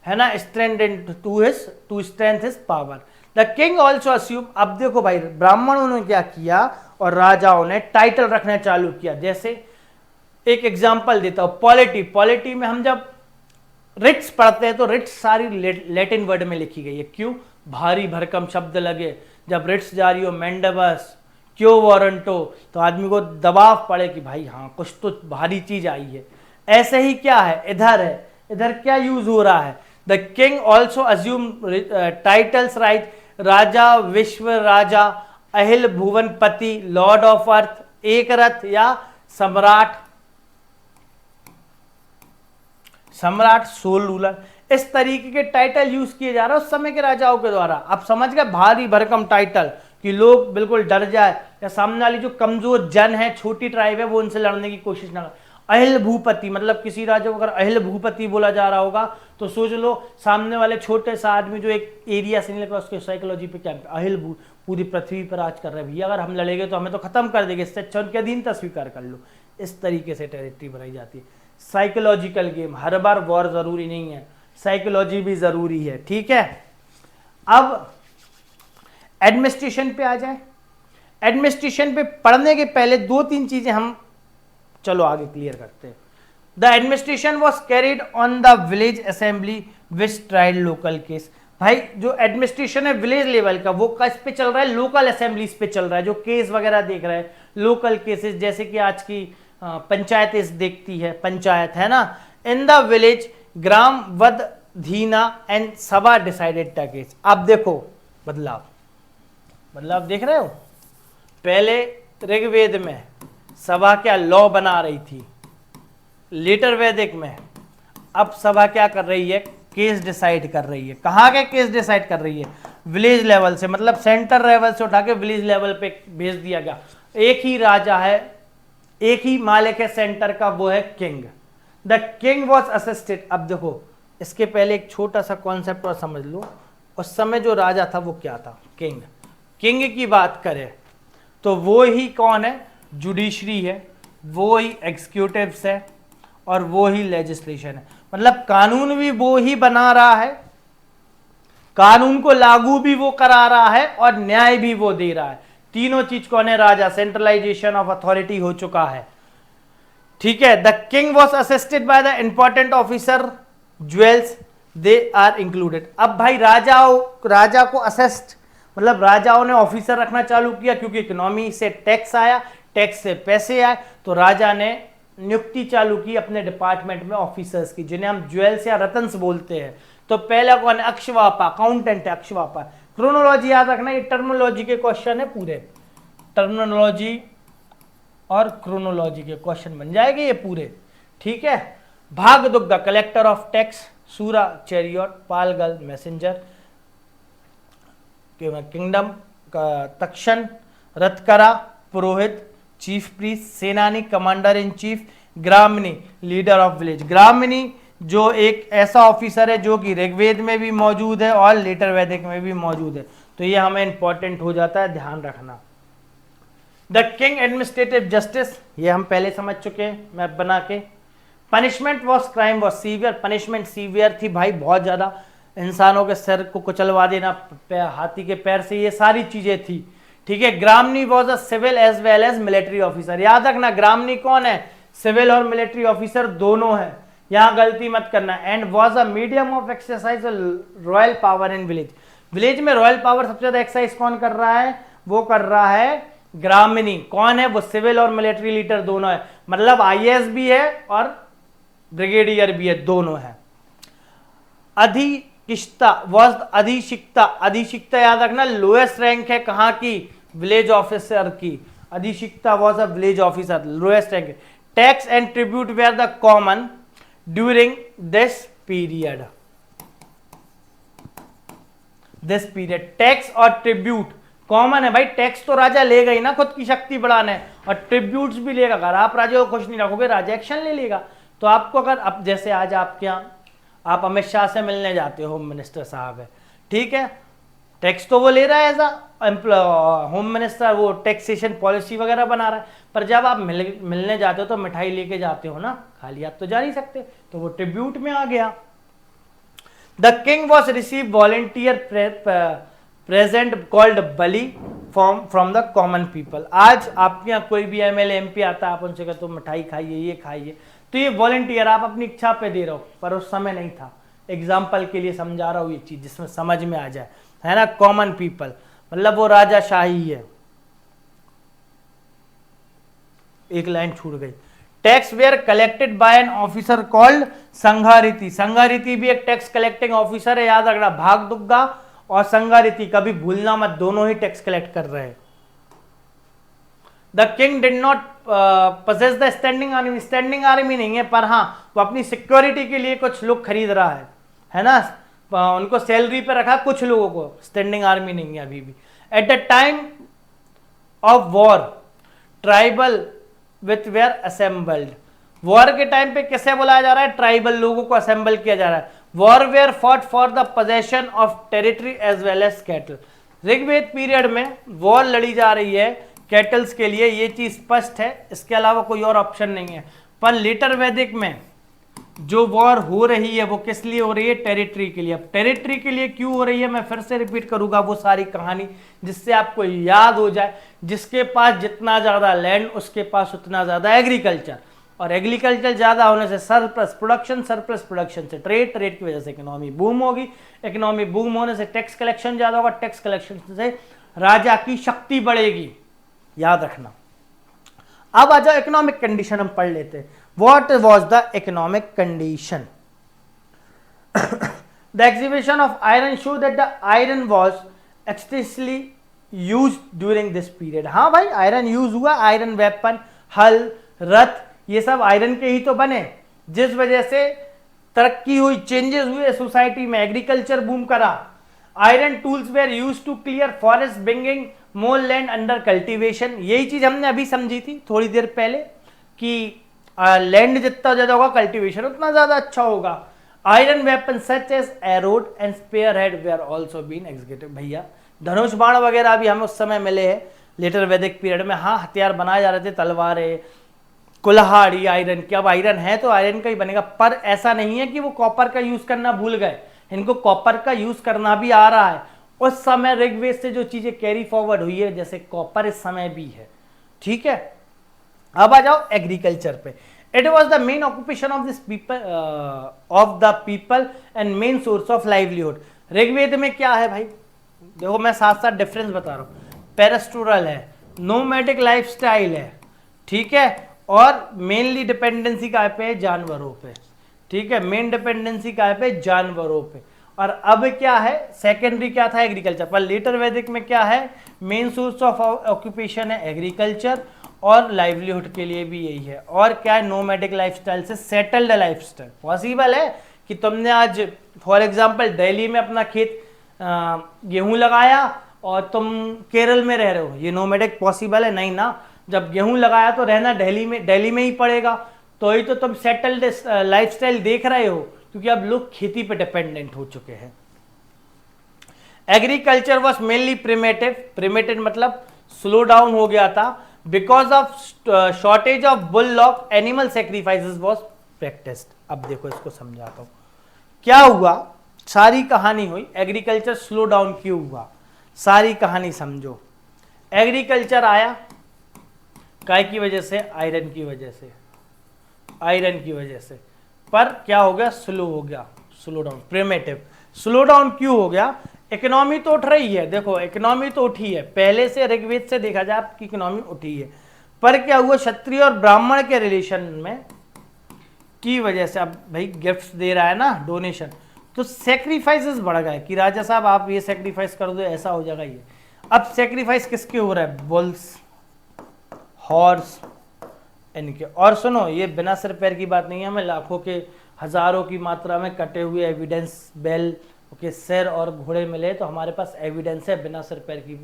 है ना, strength to strength his power. The king also assume, अब देखो भाई ब्राह्मणों ने क्या किया और राजाओं ने टाइटल रखना चालू किया। जैसे एक एग्जांपल देता हूं, पॉलिटी में हम जब रिट्स पढ़ते हैं तो रिट्स सारी लैटिन वर्ड में लिखी गई है, क्यों, भारी भरकम शब्द लगे, जब रिट्स जारी हो, मेंडबस, क्यों वारंटो, तो आदमी को दबाव पड़े कि भाई हाँ कुछ तो भारी चीज आई है। ऐसे ही क्या है, इधर क्या यूज हो रहा है, the king also assume titles right, Raja, Vishwa Raja, Ahil भुवनपति, Lord of earth, एक रथ, या सम्राट, सोल रूलर, इस तरीके के टाइटल यूज किए जा रहे हैं उस समय के राजाओं के द्वारा। अब समझ गए, भारी भरकम टाइटल कि लोग बिल्कुल डर जाए, या सामने वाली जो कमजोर जन है, छोटी ट्राइब है, वो उनसे लड़ने की कोशिश ना करे। अहिल भूपति, मतलब किसी राजा को अगर अहिल भूपति बोला जा रहा होगा तो सोच लो सामने वाले छोटे सा आदमी जो एक एरिया से नहीं लग रहा, उसके साइकोलॉजी पे क्या, अहिल पूरी पृथ्वी पर राज कर रहे हैं भैया, अगर हम लड़ेंगे तो हमें तो खत्म कर देंगे, इससे अच्छा उनके अधीनता स्वीकार कर लो। इस तरीके से टेरिटरी बनाई जाती है। साइकोलॉजिकल गेम, हर बार वॉर जरूरी नहीं है, साइकोलॉजी भी जरूरी है, ठीक है। अब एडमिनिस्ट्रेशन पे आ जाए। एडमिनिस्ट्रेशन पे पढ़ने के पहले 2-3 चीजें हम चलो आगे क्लियर करते हैं। The administration was carried on the village assembly which tried local case. भाई जो एडमिनिस्ट्रेशन है विलेज लेवल का, वो किस पे चल रहा है, लोकल असेंबलीज पे चल रहा है, जो केस वगैरह देख रहे हैं, लोकल केसेस, जैसे कि आज की पंचायत देखती है, पंचायत है ना, इन द विलेज ग्राम वद धीना एंड सभा डिसाइडेड द केस। अब देखो बदलाव देख रहे हो, पहले ऋग्वेद में सभा क्या लॉ बना रही थी, लेटर वैदिक में अब सभा क्या कर रही है, केस डिसाइड कर रही है। कहाँ के केस डिसाइड कर रही है, विलेज लेवल से, मतलब सेंटर लेवल से उठा के विलेज लेवल पे भेज दिया गया। एक ही राजा है, एक ही मालिक है सेंटर का, वो है king. The king was assisted. अब देखो इसके पहले एक छोटा सा कॉन्सेप्ट और समझ लो, उस समय जो राजा था वो क्या था, किंग। किंग की बात करें तो वो ही कौन है, जुडिशरी है, वो ही एग्जीक्यूटिव्स है, और वो ही लेजिस्लेशन है। मतलब कानून भी वो ही बना रहा है, कानून को लागू भी वो करा रहा है और न्याय भी वो दे रहा है। तीनों चीज कौन है? राजा। सेंट्रलाइजेशन ऑफ अथॉरिटी हो चुका है, ठीक है। The king was assisted by the important officer jewels, they are included. अब भाई राजा को असिस्ट मतलब राजाओं ने ऑफिसर रखना चालू किया, क्योंकि इकोनॉमी से टैक्स आया, टैक्स से पैसे आए, तो राजा ने नियुक्ति चालू की अपने डिपार्टमेंट में ऑफिसर्स की, जिन्हें हम ज्वेल्स या रतन्स बोलते हैं। तो पहला कौन है? अक्षवापा, अकाउंटेंट है अक्षवापा। क्रोनोलॉजी याद रखना, ये टर्मिनोलॉजी के क्वेश्चन है पूरे, टर्मिनोलॉजी और क्रोनोलॉजी के क्वेश्चन बन जाएंगे ये पूरे, ठीक है। Bhagadugha, collector of tax. Suta, chariot. Palagala, messenger. Kingdom का Takshan. Rathakara, Purohit. Chief priest, Senani, commander in chief. Gramani, leader of village. Gramani जो एक ऐसा ऑफिसर है जो कि ऋग्वेद में भी मौजूद है और लेटर वैदिक में भी मौजूद है, तो ये हमें इंपॉर्टेंट हो जाता है, ध्यान रखना। द किंग एडमिनिस्ट्रेटिव जस्टिस, ये हम पहले समझ चुके हैं मैप बना के। Punishment was, crime was severe, punishment severe थी भाई, बहुत ज्यादा, इंसानों के सर को कुचलवा देना हाथी के पैर से, ये सारी चीजें थी, ठीक है। Gramani was a civil as well as military officer. याद रखना ग्रामनी कौन है? सिविल और मिलिट्री ऑफिसर दोनों है, यहां गलती मत करना। And was a medium of exercise royal power in village. Village में रॉयल पावर सबसे ज्यादा एक्सरसाइज कौन कर रहा है? वो कर रहा है ग्रामनी। कौन है वो? सिविल और मिलिट्री लीडर दोनों है, मतलब आईएएस भी है और ब्रिगेडियर भी है, दोनों है। अधिकिष्ता वॉज अधिशिक्ता। अधिशिक्ता याद रखना लोएस्ट रैंक है कहां की? विलेज ऑफिसर की। Adhishikta was a village officer, lowest rank. Tax and tribute were the common during this period. Tax और ट्रिब्यूट कॉमन है भाई। टैक्स तो राजा लेगा ही ना खुद की शक्ति बढ़ाने, और ट्रिब्यूट्स भी लेगा। अगर आप राजा को खुश नहीं रखोगे राजा एक्शन ले लेगा। तो आपको अगर अब जैसे आज आपके यहाँ आप अमित शाह से मिलने जाते हो, होम मिनिस्टर साहब है, ठीक है, टैक्स तो वो ले रहा है एज होम मिनिस्टर, वो टैक्सेशन पॉलिसी वगैरह बना रहा है, पर जब आप मिलने जाते हो तो मिठाई लेके जाते हो ना, खाली आप तो जा नहीं सकते, तो वो ट्रिब्यूट में आ गया। The king was receive volunteer present called Bali from the common people. आज आपके यहाँ कोई भी एमएलए एमपी आता है, आप उनसे कहते हो मिठाई खाइए, ये खाइए, तो ये वॉलेंटियर आप अपनी इच्छा पे दे रहे हो, पर उस समय नहीं था। एग्जाम्पल के लिए समझा रहा हूं ये चीज जिसमें समझ में आ जाए, है ना। कॉमन पीपल मतलब वो राजाशाही है। एक लाइन छूट गई। Tax were collected by an officer called Sangrahitri. Sangrahitri भी एक टैक्स कलेक्टिंग ऑफिसर है, याद रखना। भागदुग्गा और संघारिति कभी भूलना मत, दोनों ही टैक्स कलेक्ट कर रहे हैं। The king did not possess the standing army. Standing army नहीं है, पर हाँ वो अपनी सिक्योरिटी के लिए कुछ लोग खरीद रहा है ना, उनको सैलरी पे रखा कुछ लोगों को, स्टैंडिंग आर्मी नहीं है अभी भी। At the time of war tribal with were assembled. War के टाइम पे किसे बुलाया जा रहा है? ट्राइबल लोगों को असेंबल किया जा रहा है। War were fought for the possession of territory as well as cattle. Rigveda period में वॉर लड़ी जा रही है कैटल्स के लिए, ये चीज स्पष्ट है, इसके अलावा कोई और ऑप्शन नहीं है। पर लेटर वैदिक में जो वॉर हो रही है वो किस लिए हो रही है? टेरिटरी के लिए। अब टेरिटरी के लिए क्यों हो रही है मैं फिर से रिपीट करूंगा वो सारी कहानी, जिससे आपको याद हो जाए। जिसके पास जितना ज्यादा लैंड उसके पास उतना ज्यादा एग्रीकल्चर, और एग्रीकल्चर ज्यादा होने से सरप्लस प्रोडक्शन से ट्रेड, ट्रेड की वजह से इकोनॉमी बूम होगी, इकोनॉमी बूम होने से टैक्स कलेक्शन ज्यादा होगा, टैक्स कलेक्शन से राजा की शक्ति बढ़ेगी, याद रखना। अब आ जाओ इकोनॉमिक कंडीशन हम पढ़ लेते हैं। What was the economic condition? The exhibition of iron show that the iron was extensively used during this period. हाँ भाई आयरन यूज हुआ, आयरन वेपन, हल, रथ, ये सब आयरन के ही तो बने, जिस वजह से तरक्की हुई, चेंजेस हुए सोसाइटी में, एग्रीकल्चर बूम करा। Iron tools were use to clear forest bringing more land under cultivation. यही चीज हमने अभी समझी थी थोड़ी देर पहले कि लैंड जितना ज्यादा होगा कल्टीवेशन उतना ज्यादा अच्छा होगा। Iron weapon such as arrowhead and spear head were also been executed. भैया धनुष बाण वगैरह भी हमें उस समय मिले हैं लेटर वैदिक पीरियड में। हाँ हथियार बनाए जा रहे थे, तलवारें, कुल्हाड़ी आयरन की। अब आयरन है तो आयरन का ही बनेगा, पर ऐसा नहीं है कि वो कॉपर का यूज करना भूल गए। इनको कॉपर का यूज करना भी आ रहा है। उस समय ऋग्वेद से जो चीजें कैरी फॉरवर्ड हुई है, जैसे कॉपर इस समय भी है, ठीक है। अब आ जाओ एग्रीकल्चर पे। It was the main occupation of this people of the people and main source of livelihood. Rigveda में क्या है भाई, देखो मैं साथ साथ डिफरेंस बता रहा हूँ। पेरेस्टोरल है, नोमैडिक लाइफस्टाइल है, ठीक है, और मेनली डिपेंडेंसी काय पे है, जानवरों पे, ठीक है, मेन डिपेंडेंसी काय पे, जानवरों पे। और अब क्या है, सेकेंडरी क्या था, एग्रीकल्चर। पर लेटर वैदिक में क्या है, मेन सोर्स ऑफ ऑक्यूपेशन है एग्रीकल्चर, और लाइवलीहुड के लिए भी यही है। और क्या है, नोमैडिक लाइफस्टाइल से सेटल्ड लाइफस्टाइल। पॉसिबल है कि तुमने आज फॉर एग्जांपल दिल्ली में अपना खेत गेहूं लगाया और तुम केरल में रह रहे हो, ये नोमैडिक पॉसिबल है नहीं ना। जब गेहूं लगाया तो रहना दिल्ली में ही पड़ेगा, तो ही तो तुम सेटल्ड लाइफस्टाइल देख रहे हो, क्योंकि अब लोग खेती पे डिपेंडेंट हो चुके हैं। एग्रीकल्चर वॉज मेनली प्रिमेटिव मतलब स्लो डाउन हो गया था, because of shortage of bullock animal sacrifices was practised. अब देखो इसको समझाता हूं क्या हुआ, सारी कहानी हुई एग्रीकल्चर स्लो डाउन क्यों हुआ, सारी कहानी समझो। एग्रीकल्चर आया काय की वजह से, आयरन की वजह से, आयरन की वजह से, पर क्या हो गया, स्लो हो गया, slow down, primitive. Slow down क्यों हो गया, इकोनॉमी तो उठ रही है, देखो इकोनॉमी तो उठी है, पहले से ऋग्वेद से देखा जाए आपकी इकोनॉमी उठी है, पर क्या हुआ, क्षत्रिय और ब्राह्मण के रिलेशन में की वजह से, अब भाई गिफ्ट्स दे रहा है ना, डोनेशन, तो सेक्रीफाइसेस बढ़ गए कि राजा साहब आप ये सेक्रीफाइस कर दो, ऐसा हो जाएगा ये। अब सेक्रीफाइस किसके हो रहा है, बुल्स, हॉर्स, इनके। और सुनो, ये बिना सिर पैर की बात नहीं है, हमें लाखों के हजारों की मात्रा में कटे हुए एविडेंस, बैल के सिर और घोड़े मिले, तो हमारे पास एविडेंस है, बिना सिर पैर की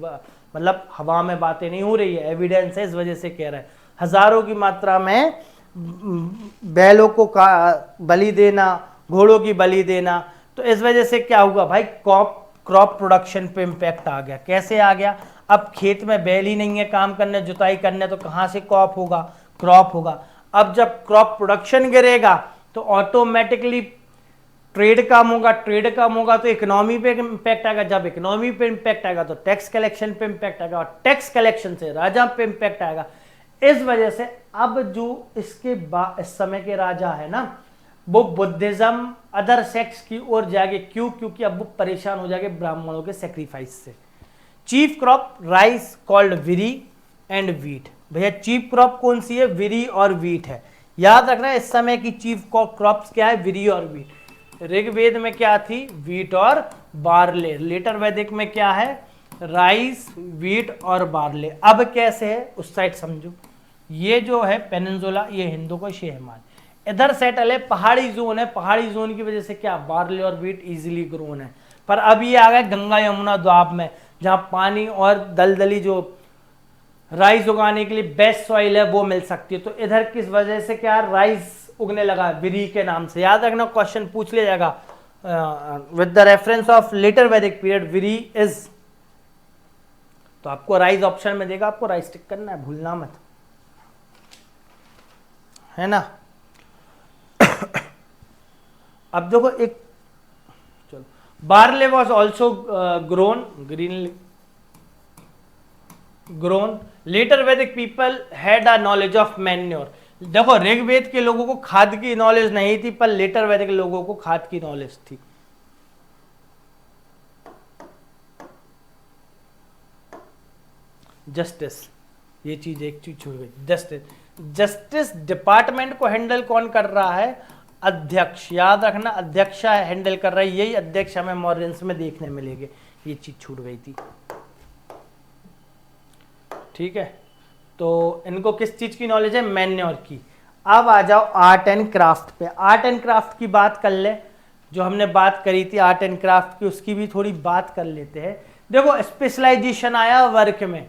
मतलब हवा में बातें नहीं हो रही है, एविडेंस है, इस वजह से कह रहा है। हजारों की मात्रा में बैलों को बलि देना, घोड़ों की बलि देना, तो इस वजह से क्या हुआ भाई, क्रॉप प्रोडक्शन पे इम्पैक्ट आ गया। कैसे आ गया, अब खेत में बैल ही नहीं है काम करने, जुताई करने, तो कहाँ से क्रॉप होगा। अब जब क्रॉप प्रोडक्शन गिरेगा तो ऑटोमेटिकली ट्रेड कम होगा, तो इकोनॉमी पे इम्पैक्ट आएगा। जब इकोनॉमी पे इम्पैक्ट आएगा तो टैक्स कलेक्शन पे इम्पैक्ट आएगा, और टैक्स कलेक्शन से राजा पे इम्पैक्ट आएगा। इस वजह से अब जो इसके इस समय के राजा है ना, वो बुद्धिज्म, अदर सेक्ट्स की ओर जाएंगे। क्यों, क्योंकि अब वो परेशान हो जाएंगे ब्राह्मणों के सेक्रीफाइस से। Chief crop rice called vrihi and wheat. भैया चीफ क्रॉप कौन सी है, विरी और वीट है, याद रखना। इस समय की चीफ क्रॉप्स क्या है, विरी और वीट। ऋग्वेद में क्या थी, वीट और बार्ले। लेटर वैदिक में क्या है, राइस, वीट और बार्ले। अब कैसे है उस साइड समझो, ये जो है पेनिनसुला, ये हिंदू का शेहमान, इधर सेटल है, पहाड़ी जोन है, पहाड़ी जोन की वजह से क्या, बार्ले और वीट इजीली ग्रोन है। पर अब ये आ गए गंगा यमुना द्वाब में, जहां पानी और दलदली जो राइस उगाने के लिए बेस्ट सॉइल है वो मिल सकती है। तो इधर किस वजह से क्या, राइस उगने लगा विरी के नाम से। याद रखना, क्वेश्चन पूछ लिया जाएगा with the reference of later वैदिक पीरियड, विरी इज, तो आपको राइस ऑप्शन में देगा, आपको राइस टिक करना है, भूलना मत, है ना। अब देखो एक, चलो, barley was also grown. Later वैदिक people had a knowledge of manure. देखो ऋग्वेद के लोगों को खाद की नॉलेज नहीं थी, पर लेटर वैदिक लोगों को खाद की नॉलेज थी। जस्टिस, ये चीज एक चीज छूट गई, जस्टिस डिपार्टमेंट को हैंडल कौन कर रहा है, अध्यक्ष। याद रखना, अध्यक्ष हैंडल कर रहा है, यही अध्यक्ष हमें मॉडर्न्स में देखने मिलेंगे। ये चीज छूट गई थी, ठीक है। तो इनको किस चीज की नॉलेज है, मैन्योर की। अब आ जाओ आर्ट एंड क्राफ्ट पे। आर्ट एंड क्राफ्ट की बात कर ले, जो हमने बात करी थी आर्ट एंड क्राफ्ट की, उसकी भी थोड़ी बात कर लेते हैं। देखो स्पेशलाइजेशन आया वर्क में,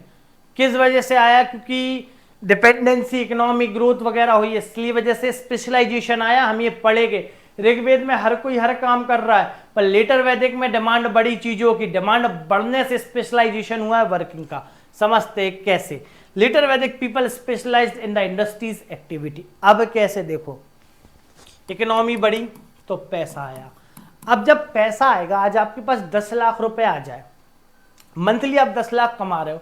किस वजह से आया, क्योंकि डिपेंडेंसी, इकोनॉमिक ग्रोथ वगैरह हुई, इसलिए वजह से स्पेशलाइजेशन आया। हम ये पढ़ेंगे, ऋग्वेद में हर कोई हर काम कर रहा है, पर लेटर वैदिक में डिमांड बड़ी चीजों की, डिमांड बढ़ने से स्पेशलाइजेशन हुआ है वर्किंग का। समझते कैसे, लेटर वैदिक people specialised in the industries activity. अब कैसे देखो, इकोनॉमी बढ़ी तो पैसा आया। अब जब पैसा आएगा, आज आपके पास 10 लाख रुपए आ जाए, मंथली आप 10 लाख कमा रहे हो,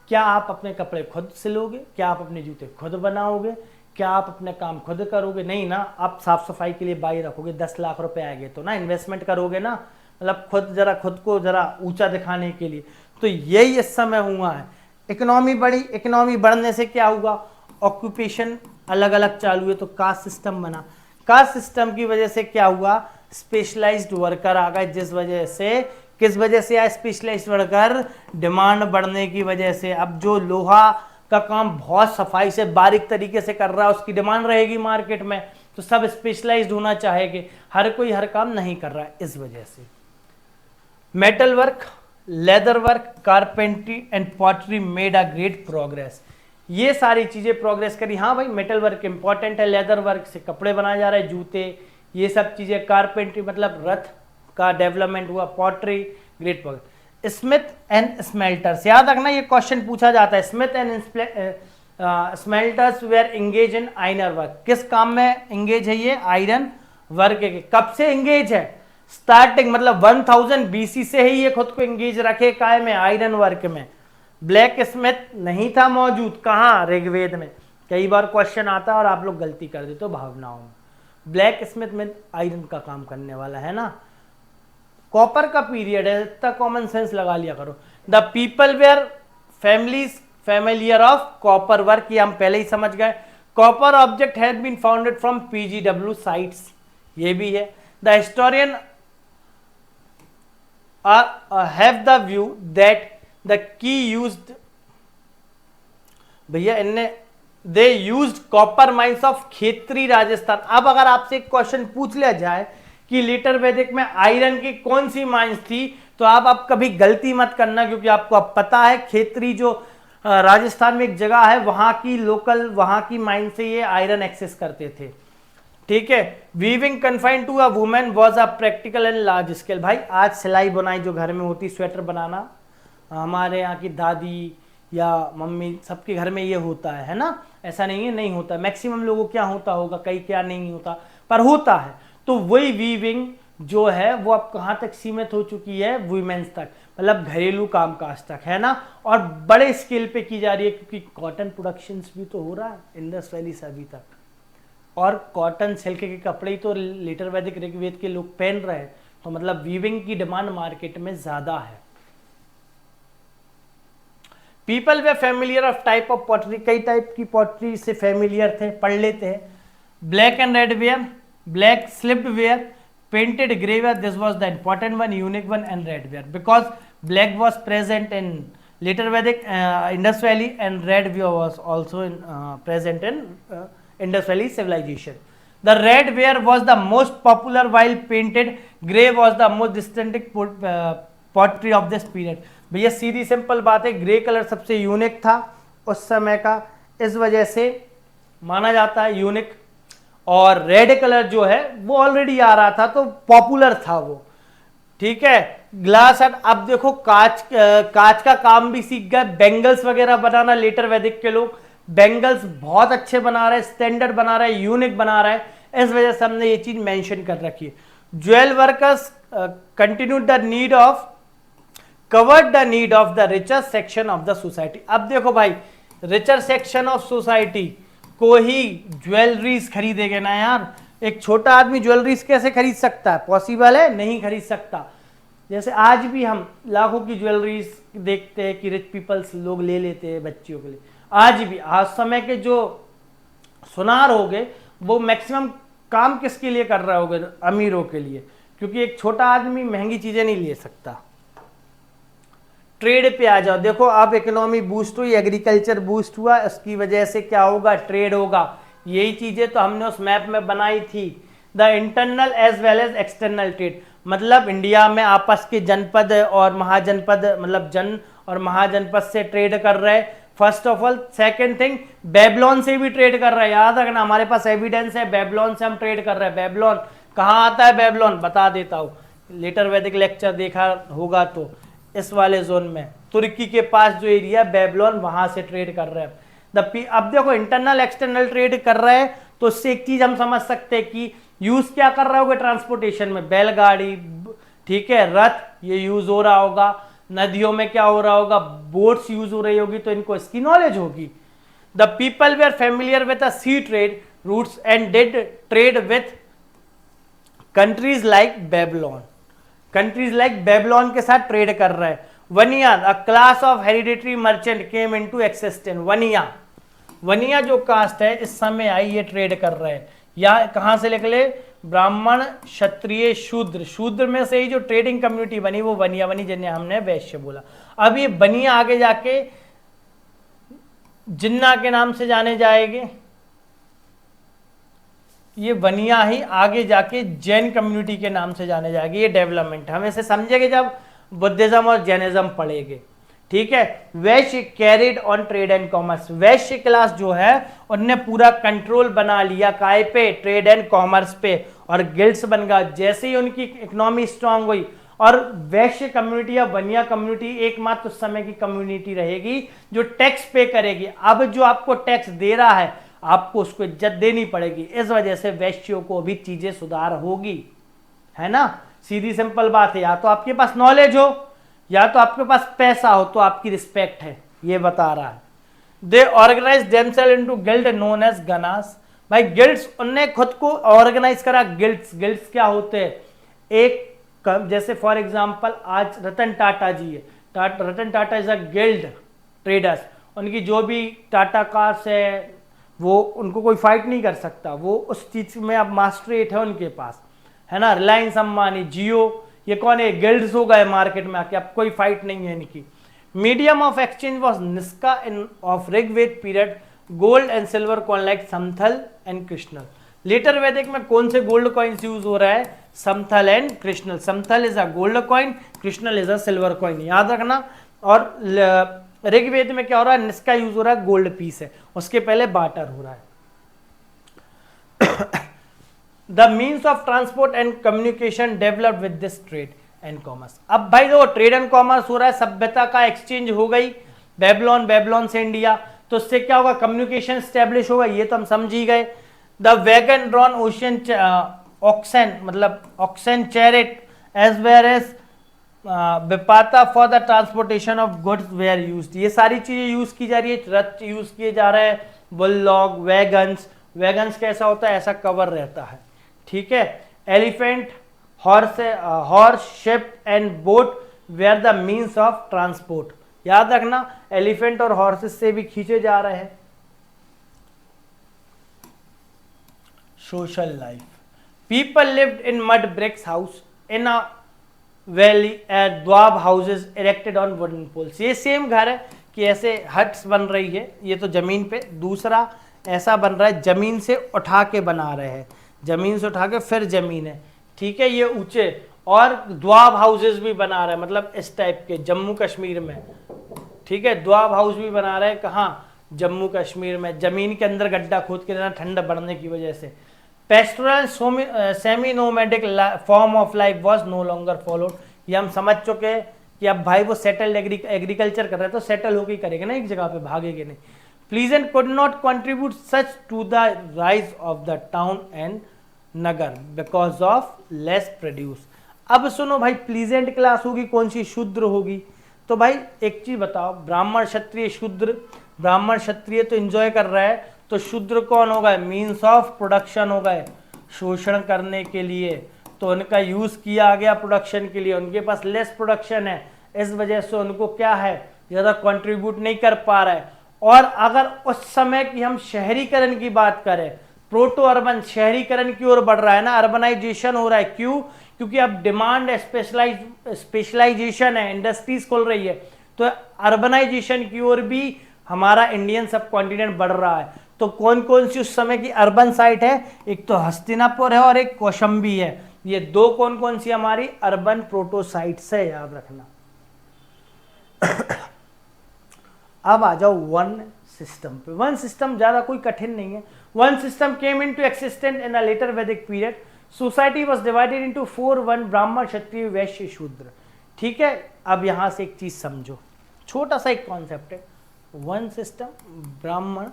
क्या आप अपने कपड़े खुद सिलोगे? क्या आप अपने जूते खुद बनाओगे? क्या आप अपने काम खुद करोगे? नहीं ना, आप साफ सफाई के लिए बाई रखोगे। 10 लाख रुपए आएंगे तो ना इन्वेस्टमेंट करोगे ना, मतलब खुद को जरा ऊंचा दिखाने के लिए। तो यही इस समय हुआ है, इकोनॉमी बढ़ी, इकोनॉमी बढ़ने से क्या हुआ, ऑक्यूपेशन अलग अलग चालू है, तो कास्ट सिस्टम बना। कास्ट सिस्टम की वजह से क्या हुआ, स्पेशलाइज्ड वर्कर आ गए, जिस वजह से, किस वजह से आया स्पेशलाइज्ड वर्कर, डिमांड बढ़ने की वजह से। अब जो लोहा का काम बहुत सफाई से बारीक तरीके से कर रहा है, उसकी डिमांड रहेगी मार्केट में, तो सब स्पेशलाइज्ड होना चाहेंगे, हर कोई हर काम नहीं कर रहा है इस वजह से। Metal work, leather work, carpentry and pottery made a great progress. ये सारी चीजें प्रोग्रेस करी। हाँ भाई, मेटल वर्क इंपॉर्टेंट है, लेदर वर्क से कपड़े बनाए जा रहे हैं, जूते, ये सब चीजें। कारपेंट्री मतलब रथ का डेवलपमेंट हुआ, pottery great progress. Smith and smelters, याद रखना ये क्वेश्चन पूछा जाता है। Smith and smelters were engage in iron work, किस काम में एंगेज है ये, आयरन वर्क के। कब से एंगेज है, स्टार्टिंग मतलब 1000 BC से ही ये खुद को एंगेज रखे काय में, आयरन वर्क में। ब्लैक स्मिथ नहीं था मौजूद, कहाँ, ऋग्वेद में। कई बार क्वेश्चन आता है और आप लोग गलती कर देते हो भावनाओं में। ब्लैक स्मिथ में आयरन का काम करने वाला है ना। कॉपर का पीरियड है, इतना कॉमन सेंस लगा लिया करो। The people were familiar of copper work, ये हम पहले ही समझ गए। Copper object has been founded from PGW sites, ये भी है। The historian have the view that the key used, भैया इनने they used copper mines of Khetri Rajasthan. अब अगर आपसे एक क्वेश्चन पूछ लिया जाए कि लेटर वैदिक में आयरन की कौन सी माइंस थी, तो आप कभी गलती मत करना, क्योंकि आपको अब पता है खेतरी जो राजस्थान में एक जगह है, वहां की लोकल, वहां की माइन से ये आयरन एक्सेस करते थे। ठीक है। Weaving confined to a women was a practical and large scale. भाई आज सिलाई बुनाई जो घर में होती, स्वेटर बनाना, हमारे यहाँ की दादी या मम्मी सबके घर में ये होता है ना, ऐसा नहीं है नहीं होता, मैक्सिमम लोगों क्या होता होगा, कई क्या नहीं होता, पर होता है। तो वही वीविंग जो है वो अब कहाँ तक सीमित हो चुकी है, वुमेन्स तक, मतलब घरेलू कामकाज तक, है ना, और बड़े स्केल पे की जा रही है, क्योंकि कॉटन प्रोडक्शंस भी तो हो रहा है इंडस वैली से अभी तक, और कॉटन सिल्क के कपड़े ही तो लेटर वैदिक ऋग्वेद के लोग पहन रहे हैं, तो मतलब वीविंग की डिमांड मार्केट में ज्यादा है। People were familiar of type of pottery, कई टाइप की पॉटरी से फेमिलियर थे, पढ़ लेते हैं। Black and red ware, black slipped ware, painted grey ware, this was the important one, unique one, and red ware, because black was present in later Vedic Indus valley and red ware was also present in Indus Valley civilization. The red ware was the most popular, while painted grey was the most distinctive pottery of this period. भैया सीधी simple बात है, grey colour सबसे unique था उस समय का, इस वजह से माना जाता है यूनिक, और रेड कलर जो है वो ऑलरेडी आ रहा था तो पॉपुलर था वो। ठीक है। ग्लास, अब देखो कांच का काम भी सीख गए, बेंगल्स वगैरह बनाना लेटर वैदिक के लोग, बेंगल्स बहुत अच्छे बना रहे, स्टैंडर्ड बना रहे, यूनिक बना रहे, इस वजह से हमने ये चीज मेंशन कर रखी है। Jewel workers continued the need of, covered the need of the richer section of the society. अब देखो भाई, रिचर सेक्शन ऑफ सोसाइटी को ही ज्वेलरीज खरीदेगा ना यार, एक छोटा आदमी ज्वेलरीज कैसे खरीद सकता है, पॉसिबल है, नहीं खरीद सकता। जैसे आज भी हम लाखों की ज्वेलरीज देखते हैं कि रिच पीपल्स लोग ले लेते हैं बच्चियों के लिए, आज भी। आज समय के जो सुनार हो गए वो मैक्सिमम काम किसके लिए कर रहे होगे, अमीरों के लिए, क्योंकि एक छोटा आदमी महंगी चीजें नहीं ले सकता। ट्रेड पे आ जाओ, देखो अब इकोनॉमी बूस्ट हुई, एग्रीकल्चर बूस्ट हुआ, इसकी वजह से क्या होगा, ट्रेड होगा। यही चीजें तो हमने उस मैप में बनाई थी। The internal as well as external trade, मतलब इंडिया में आपस के जनपद और महाजनपद, मतलब जन और महाजनपद से ट्रेड कर रहे हैं first of all. Second thing, Babylon से भी ट्रेड कर रहे हैं, याद रखना, हमारे पास एविडेंस है बेबीलोन से हम ट्रेड कर रहे हैं। बेबीलोन कहाँ आता है, बेबीलोन बता देता हूँ, लेटर वैदिक लेक्चर देखा होगा तो, इस वाले जोन में तुर्की के पास जो एरिया बेबीलोन, वहां से ट्रेड कर रहे हैं। अब देखो इंटरनल एक्सटर्नल ट्रेड कर रहे हैं, तो उससे एक चीज हम समझ सकते हैं कि यूज क्या कर रहे होगे ट्रांसपोर्टेशन में, बैलगाड़ी, ठीक है, रथ ये यूज हो रहा होगा, नदियों में क्या हो रहा होगा, बोट्स यूज हो रही होगी, तो इनको इसकी नॉलेज होगी। The people were familiar with a sea trade routes and did trade with countries like Babylon, countries like Babylon के साथ ट्रेड कर रहे हैं। Vania, a class of hereditary merchant came into existence. Vania, Vania जो कास्ट है इस समय आई, ये ट्रेड कर रहे हैं। या कहां से निकले, ब्राह्मण, क्षत्रिय, शूद्र, शूद्र में से ही जो ट्रेडिंग कम्युनिटी बनी वो वनिया बनी, जिन्हें हमने वैश्य बोला। अब ये बनिया आगे जाके जिन्ना के नाम से जाने जाएंगे, ये वनिया ही आगे जाके जैन कम्युनिटी के नाम से जाने जाएगी। ये डेवलपमेंट हम इसे समझेंगे जब बुद्धिज्म और जैनिज्म पढ़ेंगे, ठीक है। वैश्य carried on trade and commerce, Vysya class जो है उनने पूरा कंट्रोल बना लिया काय पे, ट्रेड एंड कॉमर्स पे, और गिल्ड्स बन गया। जैसे ही उनकी इकोनॉमी स्ट्रांग हुई, और वैश्य कम्युनिटी या वनिया कम्युनिटी एकमात्र उस समय की कम्युनिटी रहेगी जो टैक्स पे करेगी। अब जो आपको टैक्स दे रहा है आपको उसको इज्जत देनी पड़ेगी, इस वजह से वैश्यों को भी चीजें सुधार होगी, है ना। सीधी सिंपल बात है, या तो आपके पास नॉलेज हो या तो आपके पास पैसा हो तो आपकी रिस्पेक्ट है, ये बता रहा है। They organise themself into guild known as ganas, भाई गिल्ड्स, उनने खुद को ऑर्गेनाइज करा। गिल्ड्स, गिल्ड्स क्या होते हैं, एक जैसे फॉर एग्जांपल आज रतन टाटा जी है, Ratan Tata is a guild traders, उनकी जो भी टाटा कार्स है वो उनको कोई फाइट नहीं कर सकता, वो उस चीज में अब मास्टरेट है उनके पास, है ना। रिलायंस, अंबानी, जियो, ये कौन है, गिल्ड्स हो गए मार्केट में आके, अब कोई फाइट नहीं है इनकी। Medium of exchange was nishka in of Rigveda period, gold and silver coin like shatamana and krishnala. Later Vedic में कौन से गोल्ड कॉइन्स यूज हो रहा है, shatamana and krishnala. Shatamana is a gold coin, krishnala is a silver coin, याद रखना। और ऋग्वेद में क्या हो रहा है, निस्का यूज हो रहा है, गोल्ड पीस है, उसके पहले बाटर हो रहा है। The means of transport and communication developed with this trade and commerce. अब भाई देखो ट्रेड एंड कॉमर्स हो रहा है, सभ्यता का एक्सचेंज हो गई, बेबीलोन, बेबीलोन से इंडिया, तो इससे क्या होगा, कम्युनिकेशन स्टैब्लिश होगा, ये तो हम समझ ही गए। The wagon drawn ocean oxen, मतलब oxen chariot as were as विपाता for the transportation of goods were used, ये सारी चीजें यूज की जा रही है, रथ यूज किए जा रहे हैं, बुलडॉग, वैगन्स, वैगन्स कैसा होता है, ऐसा कवर रहता है, ठीक है। Elephant, horse, ship and boat were the means of transport, याद रखना एलिफेंट और हॉर्सेस से भी खींचे जा रहे हैं। Social life, people lived in mud bricks house in a valley at Doab houses erected on wooden poles. ये सेम घर है कि ऐसे हट्स बन रही है, ये तो जमीन पे, दूसरा ऐसा बन रहा है जमीन से उठा के बना रहे हैं, जमीन से उठा के फिर जमीन है, ठीक है, ये ऊंचे। और द्वाब हाउसेस भी बना रहे हैं, मतलब इस टाइप के, जम्मू कश्मीर में, ठीक है, द्वाब हाउस भी बना रहे हैं, कहाँ, जम्मू कश्मीर में, जमीन के अंदर गड्ढा खोद के देना, ठंड बढ़ने की वजह से। Pastoral semi nomadic form of life was no longer followed, ये हम समझ चुके हैं कि अब भाई वो सेटल्ड एग्रीकल्चर कर रहे हैं तो सेटल होकर ही करेंगे ना, एक जगह पे भागेंगे नहीं। Peasants could not contribute such to the rise of the town and nagar because of less produce. अब सुनो भाई, प्लीजेंट क्लास होगी कौन सी, शूद्र होगी। तो भाई एक चीज बताओ, ब्राह्मण, क्षत्रिय, शूद्र, ब्राह्मण क्षत्रिय तो एंजॉय कर रहा है, तो शूद्र कौन होगा, मीन्स ऑफ प्रोडक्शन हो गए, शोषण करने के लिए, तो उनका यूज किया गया प्रोडक्शन के लिए, उनके पास लेस प्रोडक्शन है, इस वजह से उनको क्या है, ज्यादा कंट्रीब्यूट नहीं कर पा रहा है। और अगर उस समय की हम शहरीकरण की बात करें, प्रोटो अर्बन, शहरीकरण की ओर बढ़ रहा है ना, अर्बनाइजेशन हो रहा है, क्यों, क्योंकि अब डिमांड स्पेशलाइजेशन है, इंडस्ट्रीज खुल रही है, तो अर्बनाइजेशन की ओर भी हमारा इंडियन सब कॉन्टिनेंट बढ़ रहा है। तो कौन कौन सी उस समय की अर्बन साइट है, एक तो हस्तिनापुर है और एक कौशंबी है, ये दो कौन कौन सी हमारी अर्बन प्रोटो साइट्स है, याद रखना। अब आ जाओ वन सिस्टम पे। वन सिस्टम ज्यादा कोई कठिन नहीं है। Varna system came into existence in a later वैदिक period. Society was divided into 4 varna, Brahmin, Kshatriya, वैश्य, शूद्र, ठीक है। अब यहां से एक चीज समझो, छोटा सा एक कॉन्सेप्ट है, वन सिस्टम, ब्राह्मण,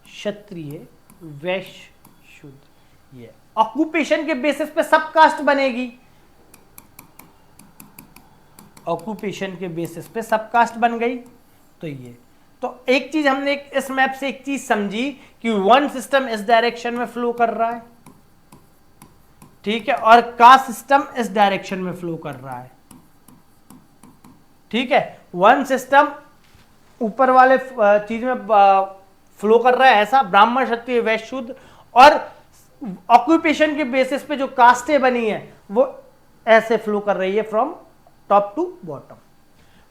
क्षत्रिय, वैश्य, शूद्र, ये। ऑक्यूपेशन के बेसिस पे सब कास्ट बनेगी, ऑक्यूपेशन के बेसिस पे सब कास्ट बन गई। तो ये तो एक चीज हमने इस मैप से एक चीज समझी कि वन सिस्टम इस डायरेक्शन में फ्लो कर रहा है, ठीक है, और कास्ट सिस्टम इस डायरेक्शन में फ्लो कर रहा है, ठीक है। वन सिस्टम ऊपर वाले चीज में फ्लो कर रहा है ऐसा, ब्राह्मण क्षत्रिय वैश्य शूद्र, और ऑक्यूपेशन के बेसिस पे जो कास्टें बनी है वो ऐसे फ्लो कर रही है from top to bottom.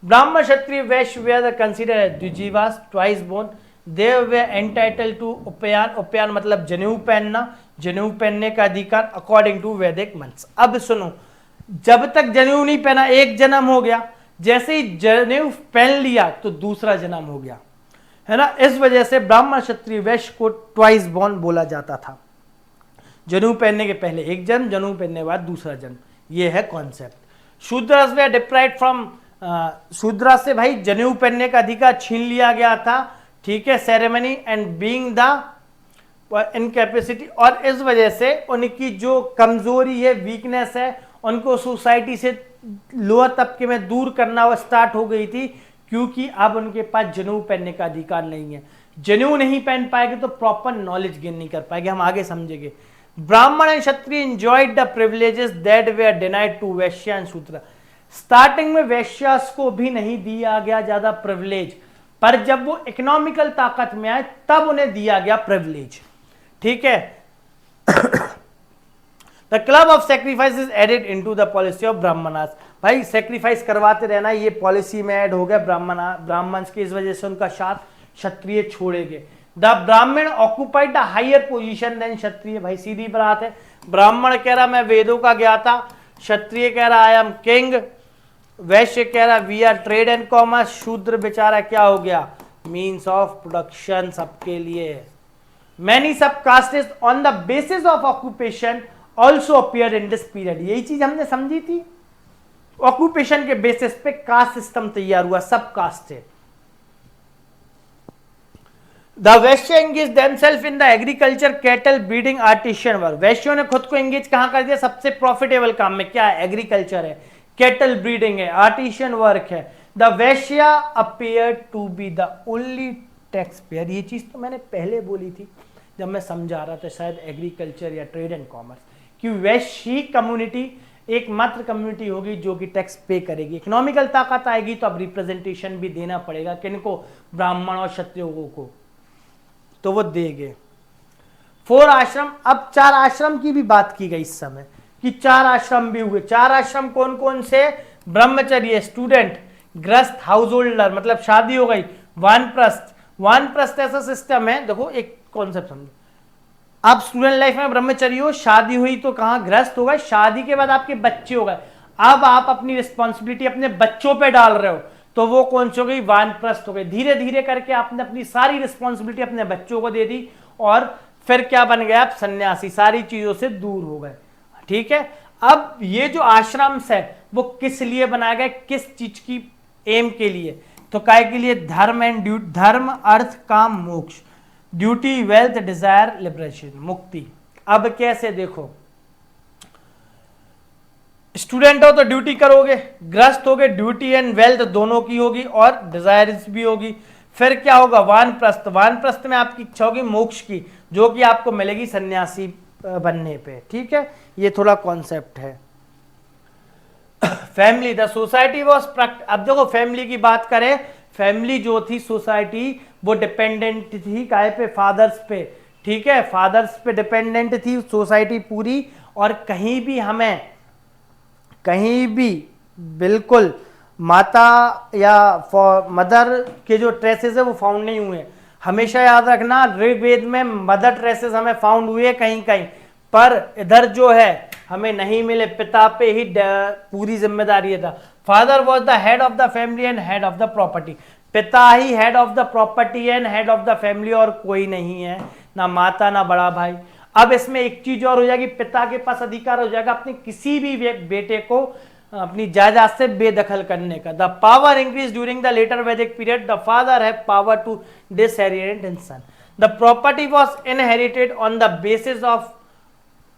Brahmin Kshatriya Vaishya were consider as dwijas, twice born, they were entitle to upanayana, upanayana मतलब जनेऊ पहनना, जनेऊ पहनने का अधिकार अकॉर्डिंग टू वैदिक मंत्र। अब सुनो, जब तक जनेऊ नहीं पहना एक जन्म हो गया, जैसे ही जनेऊ पहन लिया तो दूसरा जन्म हो गया, है ना। इस वजह से ब्राह्मण क्षत्रिय वैश्य को ट्वाइस बॉर्न बोला जाता था। जनेऊ पहनने के पहले एक जन्म, जनेऊ पहनने के बाद दूसरा जन्म, ये है concept. Shudras were deprived from, शूद्रा से भाई जनेऊ पहनने का अधिकार छीन लिया गया था, ठीक है, ceremony and being the incapacity, और इस वजह से उनकी जो कमजोरी है, वीकनेस है, उनको सोसाइटी से लोअर तबके में दूर करना वो स्टार्ट हो गई थी, क्योंकि अब उनके पास जनेऊ पहनने का अधिकार नहीं है। जनेऊ नहीं पहन पाएंगे तो प्रॉपर नॉलेज गेन नहीं कर पाएंगे, हम आगे समझेंगे। Brahmin and Kshatriya enjoyed the privileges that were denied to Vaishya and Shudra. Starting में वैश्यास को भी नहीं दिया गया ज्यादा प्रिविलेज, पर जब वो इकोनॉमिकल ताकत में आए तब उन्हें दिया गया प्रिविलेज, ठीक है। The cult of sacrifice is added into the policy of Brahmanas. भाई सैक्रिफाइस करवाते रहना ये पॉलिसी में ऐड हो गया ब्राह्मण की, इस वजह से उनका साथ क्षत्रिय छोड़ेंगे। The Brahmin occupied the higher position than Kshatriya. भाई सीधी बात है, ब्राह्मण कह रहा मैं वेदों का ज्ञाता, क्षत्रिय कह रहा आई एम किंग, वैश्य कह रहा we are trade and commerce, Shudra बेचारा क्या हो गया, मीन्स ऑफ प्रोडक्शन सबके लिए। मैनी सब castes on the basis of occupation also appear in this period. यही चीज हमने समझी थी, ऑक्यूपेशन के बेसिस पे कास्ट सिस्टम तैयार हुआ, सब कास्ट है। The Vaishya engage themself in the agriculture, cattle breeding, artisan work. वैश्यों ने खुद को एंगेज कहां कर दिया, सबसे प्रॉफिटेबल काम में, क्या है, एग्रीकल्चर है, कैटल ब्रीडिंग है, आर्टिशियन वर्क है। The Vaishya appear to be the only tax payer. ये चीज तो मैंने पहले बोली थी जब मैं समझा रहा था, शायद एग्रीकल्चर या ट्रेड एंड कॉमर्स, कि वैश्य ही कम्युनिटी एकमात्र कम्युनिटी होगी जो कि टैक्स पे करेगी। इकोनॉमिकल ताकत आएगी तो अब रिप्रेजेंटेशन भी देना पड़ेगा, किनको, ब्राह्मण और क्षत्रियों को, तो वो देंगे। 4 आश्रम, अब 4 आश्रम की भी बात की गई इस समय कि 4 आश्रम भी हुए। 4 आश्रम कौन कौन से, ब्रह्मचर्य, स्टूडेंट, गृहस्थ, हाउस होल्डर मतलब शादी हो गई, वानप्रस्थ। वानप्रस्थ ऐसा सिस्टम है, देखो एक कॉन्सेप्ट समझो, आप स्टूडेंट लाइफ में ब्रह्मचर्य हो, शादी हुई तो कहां, गृहस्थ हो गए, शादी के बाद आपके बच्चे हो गए, अब आप अपनी रिस्पॉन्सिबिलिटी अपने बच्चों पे डाल रहे हो, तो वो कौन सी हो गई, वानप्रस्थ हो गई। धीरे धीरे करके आपने अपनी सारी रिस्पॉन्सिबिलिटी अपने बच्चों को दे दी और फिर क्या बन गया, आप सन्यासी, सारी चीजों से दूर हो गए, ठीक है। अब ये जो आश्रम है वो किस लिए बनाया गया, किस चीज की एम के लिए, तो काय के लिए, धर्म एंड ड्यूटी, धर्म अर्थ काम मोक्ष, ड्यूटी वेल्थ डिजायर लिबरेशन, मुक्ति। अब कैसे देखो, स्टूडेंट हो तो ड्यूटी करोगे, ग्रस्त होगे ड्यूटी एंड वेल्थ दोनों की होगी और डिजायर्स भी होगी। फिर क्या होगा, वानप्रस्थ, वानप्रस्थ में आपकी इच्छा होगी मोक्ष की, जो कि आपको मिलेगी सन्यासी बनने पे, ठीक है। ये थोड़ा कॉन्सेप्ट है। फैमिली, द सोसाइटी वॉज, अब देखो फैमिली की बात करें, फैमिली जो थी सोसाइटी वो डिपेंडेंट थी काय पे, फादर्स पे, ठीक है, फादर्स पे डिपेंडेंट थी सोसाइटी पूरी, और कहीं भी हमें, कहीं भी बिल्कुल माता या मदर के जो ट्रेसेस है वो फाउंड नहीं हुए। हमेशा याद रखना, ऋग्वेद में मदर ट्रेसेस हमें फाउंड हुए कहीं कहीं, पर इधर जो है हमें नहीं मिले, पिता पे ही पूरी जिम्मेदारी था। Father was the head of the family and head of the property, पिता ही head of the property and head of the family, और कोई नहीं है, ना माता ना बड़ा भाई। अब इसमें एक चीज और हो जाएगी, पिता के पास अधिकार हो जाएगा अपने किसी भी बेटे को अपनी जायदाद से बेदखल करने का। The power increase during the later वैदिक period, the father have power to disinherit his son, the property was inherited on the basis of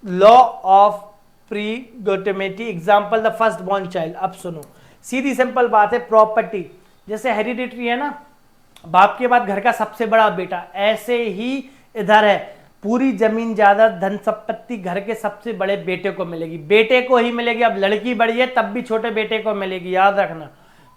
law of प्रीगोटेमेटी example the first born child. अब सुनो, सीधी सिंपल बात है, property जैसे hereditary है ना, बाप के बाद घर का सबसे बड़ा बेटा, ऐसे ही इधर है, पूरी जमीन जायदाद धन संपत्ति घर के सबसे बड़े बेटे को मिलेगी, बेटे को ही मिलेगी। अब लड़की बड़ी है तब भी छोटे बेटे को मिलेगी, याद रखना,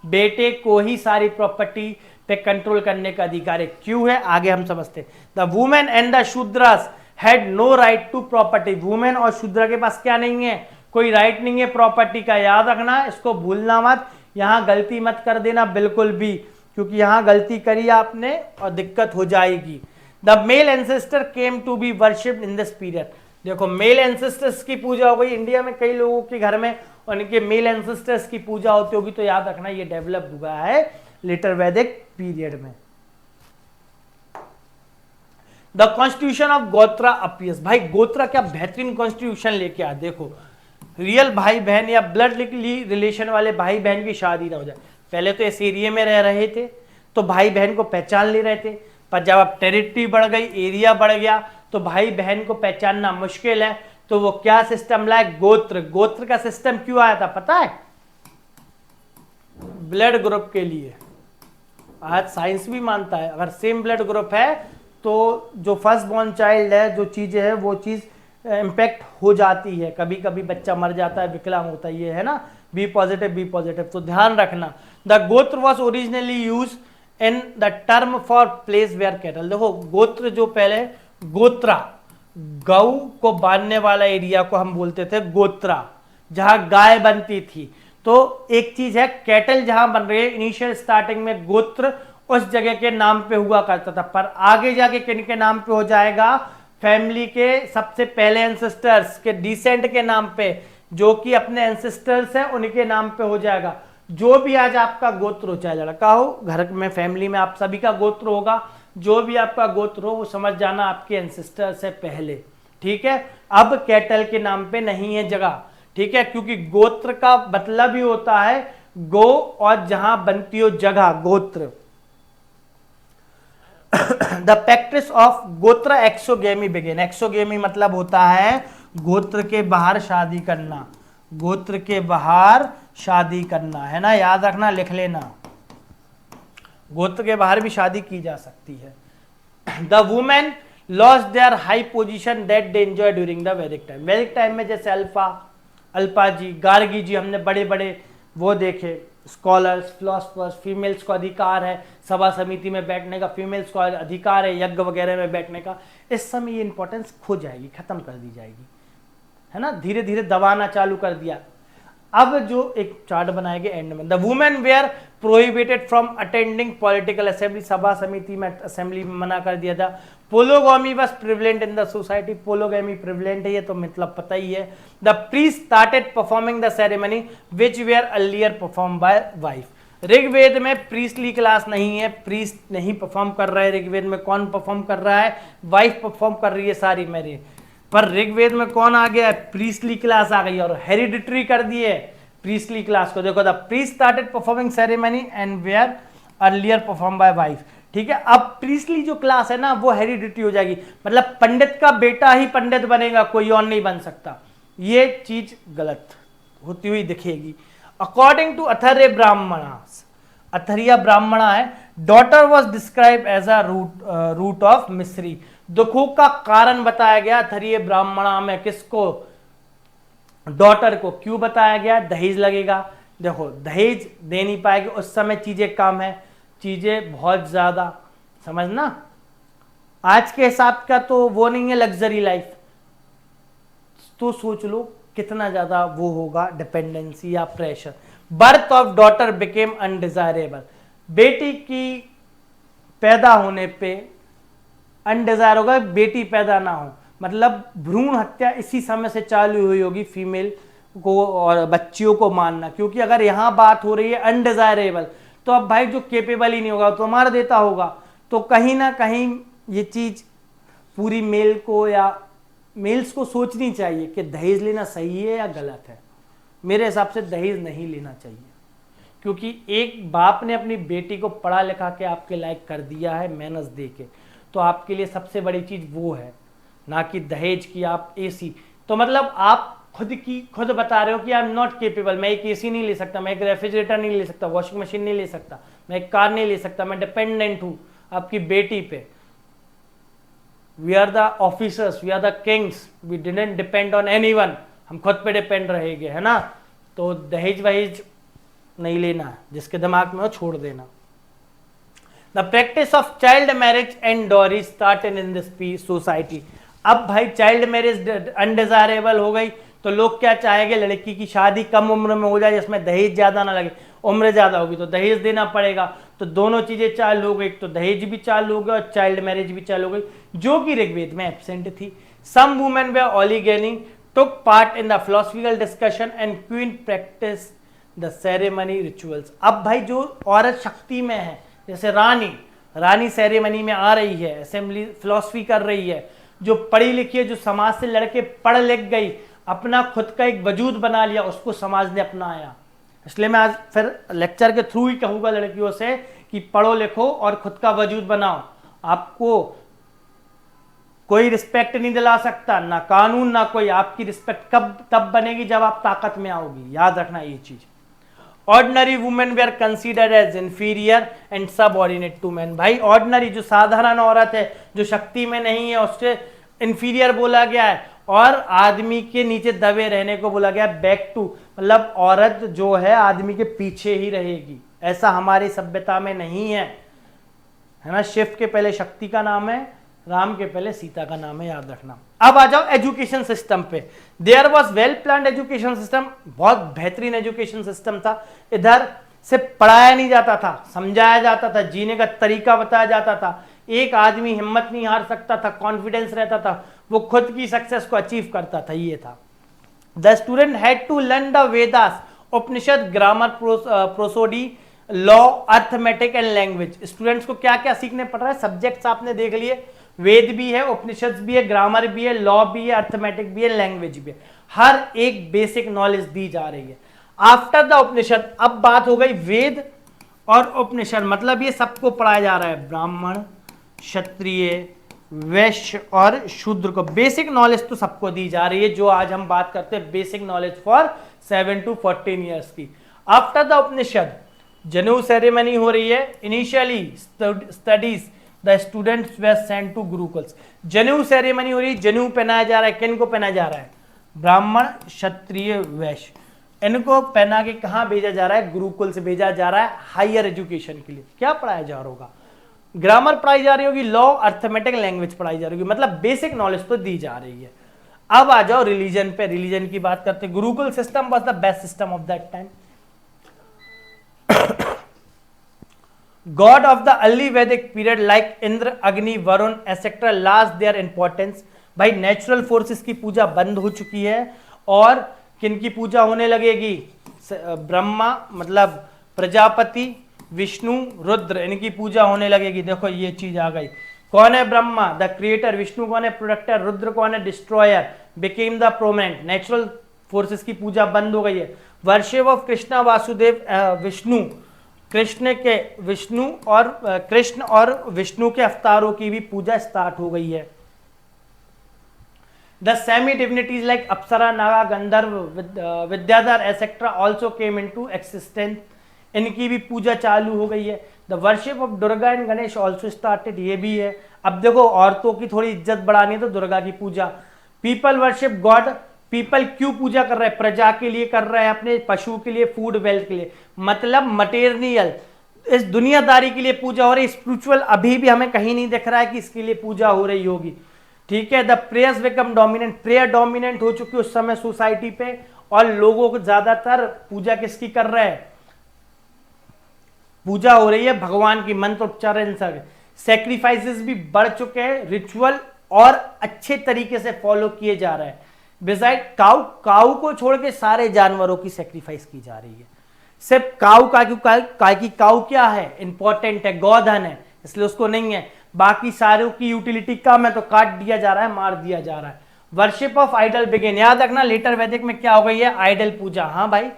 बेटे को ही सारी प्रॉपर्टी पे कंट्रोल करने का अधिकार है। क्यों है आगे हम समझते। The women and the Shudras had no right to property. Women और शूद्र के पास क्या नहीं है, कोई राइट नहीं है प्रॉपर्टी का, याद रखना, इसको भूलना मत, यहां गलती मत कर देना बिल्कुल भी, क्योंकि यहां गलती करी आपने और दिक्कत हो जाएगी। The male ancestor came to be worshipped in this period. देखो मेल एंसेस्टर्स की पूजा हो गई, इंडिया में कई लोगों के घर में उनके मेल एंसेस्टर्स की पूजा होती होगी, तो याद रखना ये डेवलप हुआ है लेटर वैदिक पीरियड में। द कॉन्स्टिट्यूशन ऑफ गोत्रा अपीयर्स। भाई गोत्रा क्या बेहतरीन कॉन्स्टिट्यूशन लेके आ, देखो रियल भाई बहन या ब्लड रिलेशन वाले भाई बहन की शादी ना हो जाए। पहले तो इस एरिया में रह रहे थे तो भाई बहन को पहचान ले रहे थे, पर जब अब टेरिटरी बढ़ गई, एरिया बढ़ गया, तो भाई बहन को पहचानना मुश्किल है, तो वो क्या सिस्टम लाए, गोत्र। गोत्र का सिस्टम क्यों आया था पता है, ब्लड ग्रुप के लिए। आज साइंस भी मानता है अगर सेम ब्लड ग्रुप है तो जो फर्स्ट बॉर्न चाइल्ड है, जो चीजें है वो चीज इम्पैक्ट हो जाती है, कभी कभी बच्चा मर जाता है, विकलांग होता है, ये है ना, बी पॉजिटिव, तो ध्यान रखना। The gotra was originally use in the term for place where cattle. देखो गोत्र जो पहले गोत्रा, गौ को बांधने वाला एरिया को हम बोलते थे गोत्रा, जहां गाय बनती थी। तो एक चीज है, कैटल जहां बन रही है, इनिशियल स्टार्टिंग में गोत्र उस जगह के नाम पे हुआ करता था, पर आगे जाके किन के नाम पे हो जाएगा, फैमिली के सबसे पहले एंसेस्टर्स के डिसेंट के नाम पे, जो कि अपने एंसेस्टर्स हैं उनके नाम पे हो जाएगा। जो भी आज आपका गोत्र हो, चाहे लड़का हो, घर में फैमिली में आप सभी का गोत्र होगा, जो भी आपका गोत्र हो वो समझ जाना आपके एंसेस्टर्स है पहले, ठीक है। अब कैटल के नाम पे नहीं है जगह, ठीक है, क्योंकि गोत्र का मतलब ही होता है गो और जहां बनती हो जगह, गोत्र। द प्रैक्टिस ऑफ गोत्र एक्सोगेमी बिगिन। एक्सोगेमी मतलब होता है गोत्र के बाहर शादी करना, गोत्र के बाहर शादी करना, है ना, याद रखना, लिख लेना, गोत्र के बाहर भी शादी की जा सकती है। The women lost their high position that they enjoy during the वैदिक टाइम। वैदिक टाइम में जैसे अल्पा जी, गार्गी जी, हमने बड़े बड़े वो देखे, स्कॉलर्स, फिलोसफर्स, फीमेल्स को अधिकार है सभा समिति में बैठने का, फीमेल्स को अधिकार है यज्ञ वगैरह में बैठने का। इस समय ये इंपॉर्टेंस खो जाएगी, खत्म कर दी जाएगी, है ना, धीरे धीरे दबाना चालू कर दिया। अब जो एक चार्ट बनाएंगे एंड में, the women were prohibited from attending political assembly. Sabha Samiti में, असेंबली में मना कर दिया था। Polygamy was prevalent in the society. Polygamy prevalent है, ये तो मतलब पता ही है। The priest started performing the ceremony which were earlier perform by wife. Rigveda में प्रीस्टली क्लास नहीं है, प्रीस्ट नहीं परफॉर्म कर रहा है ऋग्वेद में। कौन परफॉर्म कर रहा है, वाइफ परफॉर्म कर रही है सारी मेरी। पर ऋग्वेद में कौन आ गया है, प्रीस्टली क्लास आ गई, और हेरिडिटरी कर दिए प्रीस्टली क्लास को। देखो, the priest started performing ceremony and were earlier perform by wife, ठीक है। अब प्रीस्टली जो क्लास है ना वो हेरिडिटरी हो जाएगी, मतलब पंडित का बेटा ही पंडित बनेगा, कोई और नहीं बन सकता। ये चीज गलत होती हुई दिखेगी। अकॉर्डिंग टू अथर्य ब्राह्मणास, अथर्या ब्राह्मणा है, daughter was describe as a root of misery. दुखों का कारण बताया गया अथर्य ब्राह्मणा में, किसको, डॉटर को। क्यों बताया गया, दहेज लगेगा। देखो दहेज दे नहीं पाएगी, उस समय चीजें कम है, चीजें बहुत ज्यादा, समझना, आज के हिसाब का तो वो नहीं है लग्जरी लाइफ, तो सोच लो कितना ज्यादा वो होगा डिपेंडेंसी या pressure. Birth of daughter became undesirable. बेटी की पैदा होने पे अनडिजायर होगा, बेटी पैदा ना हो, मतलब भ्रूण हत्या इसी समय से चालू हुई होगी फीमेल को और बच्चियों को मारना। क्योंकि अगर यहां बात हो रही है अनडिजायरेबल, तो अब भाई जो केपेबल ही नहीं होगा तो मार देता होगा। तो कहीं ना कहीं ये चीज पूरी मेल को या मेल्स को सोचनी चाहिए कि दहेज लेना सही है या गलत है। मेरे हिसाब से दहेज नहीं लेना चाहिए, क्योंकि एक बाप ने अपनी बेटी को पढ़ा लिखा के आपके लायक कर दिया है मेहनत दे के, तो आपके लिए सबसे बड़ी चीज वो है, ना कि दहेज की आप एसी। तो मतलब आप खुद बता रहे हो कि आई एम नॉट केपेबल, मैं एक एसी नहीं ले सकता, मैं एक रेफ्रिजरेटर नहीं ले सकता, वॉशिंग मशीन नहीं ले सकता, मैं एक कार नहीं ले सकता, मैं डिपेंडेंट हूं आपकी बेटी पे। We are the officers, we are the kings, we didn't depend on anyone, हम खुद पे डिपेंड रहेंगे, है ना। तो दहेज वहेज नहीं लेना, जिसके दिमाग में हो छोड़ देना। The practice of child marriage and dowry started in this society. अब भाई चाइल्ड मैरिज अनडिजायरेबल हो गई तो लोग क्या चाहेंगे, लड़की की शादी कम उम्र में हो जाए जिसमें दहेज ज्यादा ना लगे। उम्र ज्यादा होगी तो दहेज देना पड़ेगा, तो दोनों चीजें चालू हो गई, तो दहेज भी चालू हो गया और चाइल्ड मैरिज भी चालू हो गई, जो कि ऋग्वेद में एब्सेंट थी। सम वुमेन वे ओलिगेनी took part in the philosophical discussion and queen practiced the ceremony rituals। अब भाई जो औरत शक्ति में है, जैसे रानी सेरेमनी में आ रही है, असेंबली फिलॉसफी कर रही है, जो पढ़ी लिखी है, जो समाज से लड़के पढ़ लिख गई, अपना खुद का एक वजूद बना लिया, उसको समाज ने अपनाया। इसलिए मैं आज फिर लेक्चर के थ्रू ही कहूंगा लड़कियों से कि पढ़ो लिखो और खुद का वजूद बनाओ। आपको कोई रिस्पेक्ट नहीं दिला सकता, ना कानून ना कोई। आपकी रिस्पेक्ट कब तब बनेगी जब आप ताकत में आओगी, याद रखना ये चीज। Ordinary women were considered as inferior and subordinate to man. भाई ऑर्डिनरी जो साधारण औरत है, जो शक्ति में नहीं है, उससे इंफीरियर बोला गया है, और आदमी के नीचे दबे रहने को बोला गया बैक टू, मतलब औरत जो है आदमी के पीछे ही रहेगी। ऐसा हमारी सभ्यता में नहीं है ना। शिव के पहले शक्ति का नाम है, राम के पहले सीता का नाम है, याद रखना। अब आ जाओ एजुकेशन सिस्टम पे। There was well planned education system, बहुत बेहतरीन एजुकेशन सिस्टम था। इधर से पढ़ाया नहीं जाता था, समझाया जाता था, जीने का तरीका बताया जाता था। एक आदमी हिम्मत नहीं हार सकता था, कॉन्फिडेंस रहता था, वो खुद की सक्सेस को अचीव करता था, ये था। The student had to learn the Vedas, Upanishad, grammar, prosody, law, arithmetic and language. Students को क्या क्या सीखने पड़ रहा है, सब्जेक्ट्स आपने देख लिए, वेद भी है, उपनिषद भी है, ग्रामर भी है, लॉ भी है, अर्थमेटिक भी है, लैंग्वेज भी है। हर एक बेसिक नॉलेज दी जा रही है। आफ्टर द उपनिषद, अब बात हो गई वेद और उपनिषद, मतलब ये सबको पढ़ाया जा रहा है, ब्राह्मण, क्षत्रिय, वैश्य और शूद्र को। बेसिक नॉलेज तो सबको दी जा रही है, जो आज हम बात करते हैं basic knowledge for 7 to 14 years की। After the Upanayana janeu ceremony हो रही है। Initially studies the students were sent to gurukuls. Janeu ceremony हो रही है, जनेऊ पहनाया जा रहा है। किन को पहनाया जा रहा है, ब्राह्मण, क्षत्रिय, वैश्य, इनको पहना के कहाँ भेजा जा रहा है, गुरुकुल से भेजा जा रहा है हायर एजुकेशन के लिए। क्या पढ़ाया जा रहा होगा, ग्रामर पढ़ाई जा रही होगी, लॉ, अर्थमेटिक, लैंग्वेज पढ़ाई जा रही होगी, मतलब बेसिक नॉलेज तो दी जा रही है। अब आ जाओ रिलीजन पे, रिलीजन की बात करते हैं। Gurukul system was the best system of that time. God of the early Vedic period like Indra, Agni, Varun, etc. lost their importance। भाई नेचुरल फोर्सेस की पूजा बंद हो चुकी है और किन की पूजा होने लगेगी, ब्रह्मा मतलब प्रजापति, विष्णु, रुद्र, इनकी पूजा होने लगेगी। देखो ये चीज आ गई। कौन है ब्रह्मा, द क्रिएटर, विष्णु कौन है, प्रोडक्टर, रुद्र कौन है, destroyer, became the prominent. Natural forces की पूजा बंद हो गई है। वर्शिप ऑफ कृष्णा वासुदेव, विष्णु, कृष्ण और विष्णु के अवतारों की भी पूजा स्टार्ट हो गई है। The semi divinities like Apsara, Naga, Gandharva, Vidyadhar etcetera also came into existence. इनकी भी पूजा चालू हो गई है। The worship of Durga and Ganesh also started, ये भी है। अब देखो औरतों की थोड़ी इज्जत बढ़ानी है तो दुर्गा की पूजा। पीपल वर्शिप गॉड, पीपल क्यों पूजा कर रहे हैं, प्रजा के लिए कर रहे हैं, अपने पशु के लिए, फूड वेल्थ के लिए, मतलब मटेरियल, इस दुनियादारी के लिए पूजा हो रही। स्पिरिचुअल अभी भी हमें कहीं नहीं दिख रहा है कि इसके लिए पूजा हो रही होगी, ठीक है। The prayers become dominant, prayer dominant हो चुकी है उस समय सोसाइटी पे, और लोगों को ज्यादातर पूजा किसकी कर रहे हैं, पूजा हो रही है भगवान की, मंत्र उच्चारण से। सेक्रीफाइसेस भी बढ़ चुके हैं, रिचुअल और अच्छे तरीके से फॉलो किए जा रहे हैं। बिसाइड काऊ को छोड़ के सारे जानवरों की सेक्रीफाइस की जा रही है। सिर्फ काऊ की काऊ क्या है, इंपॉर्टेंट है, गौधन है, इसलिए उसको नहीं है। बाकी सारों की यूटिलिटी कम है तो काट दिया जा रहा है, मार दिया जा रहा है। वर्शिप ऑफ आइडल बिगेन, याद रखना लेटर वैदिक में क्या हो गई है, आइडल पूजा। हाँ भाई,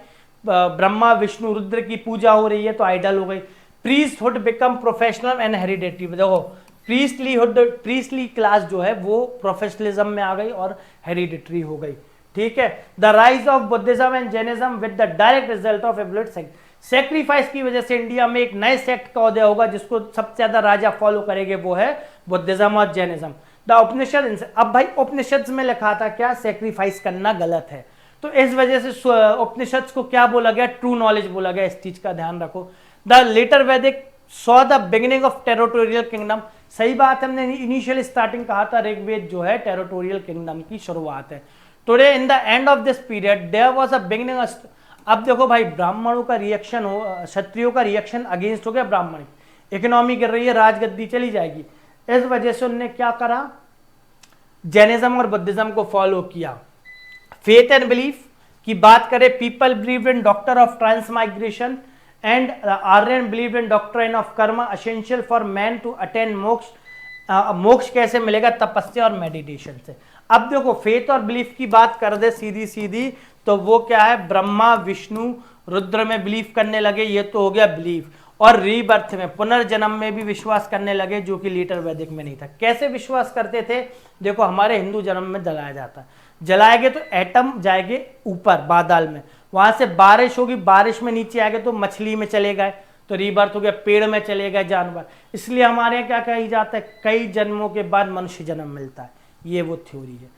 ब्रह्मा, विष्णु, रुद्र की पूजा हो रही है तो आइडल हो गई। Priesthood become professional and hereditary. देखो प्रीस्टली क्लास जो है वो प्रोफेशनलिज्म में आ गई और हेरिडिटरी हो गई। ठीक है, the rise of Buddhism and Jainism with the direct result of absolute sacrifice की वजह से इंडिया में एक नए सेक्ट का उदय होगा जिसको सबसे ज्यादा राजा फॉलो करेंगे, वो है बुद्धिज्म और जैनिज्म। द उपनिषद, अब भाई उपनिषद में लिखा था क्या, सेक्रीफाइस करना गलत है, तो इस वजह से उपनिषद को क्या बोला गया, ट्रू नॉलेज बोला गया। इस चीज का ध्यान रखो। द लेटर वैदिक saw the beginning of territorial kingdom, सही बात, हमने इनिशियल स्टार्टिंग कहा था ऋग्वेद जो है टेरिटोरियल किंगडम की शुरुआत है। Today in the end of this period there was a beginning. अब देखो भाई, ब्राह्मणों का रिएक्शन हो, क्षत्रियों का रिएक्शन अगेंस्ट हो गया ब्राह्मण, इकोनॉमी गिर रही है, राजगद्दी चली जाएगी, इस वजह से उन्होंने क्या करा, जैनिज्म और बुद्धिज्म को फॉलो किया। फेथ एंड बिलीफ की बात करें, people believe in doctrine of transmigration and Aryan believe in doctrine of karma essential for man to attain moksha. मोक्ष कैसे मिलेगा, तपस्या और मेडिटेशन से। अब देखो फेथ और बिलीफ की बात कर दे सीधी सीधी, तो वो क्या है, ब्रह्मा विष्णु रुद्र में बिलीव करने लगे, ये तो हो गया बिलीफ। और रीबर्थ में, पुनर्जन्म में भी विश्वास करने लगे, जो कि लेटर वैदिक में नहीं था। कैसे विश्वास करते थे, देखो हमारे हिंदू जन्म में जलाया जाता है, जलाएंगे तो एटम जाएंगे ऊपर बादल में, वहां से बारिश होगी, बारिश में नीचे आएंगे तो मछली में चले गए, तो रीबर्थ हो गया, पेड़ में चले गए जानवर। इसलिए हमारे यहाँ क्या कही जाता है, कई जन्मों के बाद मनुष्य जन्म मिलता है, ये वो थ्योरी है।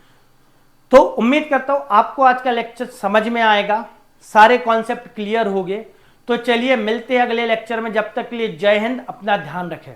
तो उम्मीद करता हूं आपको आज का लेक्चर समझ में आएगा, सारे कॉन्सेप्ट क्लियर हो गए। तो चलिए मिलते हैं अगले लेक्चर में, जब तक के लिए जय हिंद, अपना ध्यान रखें।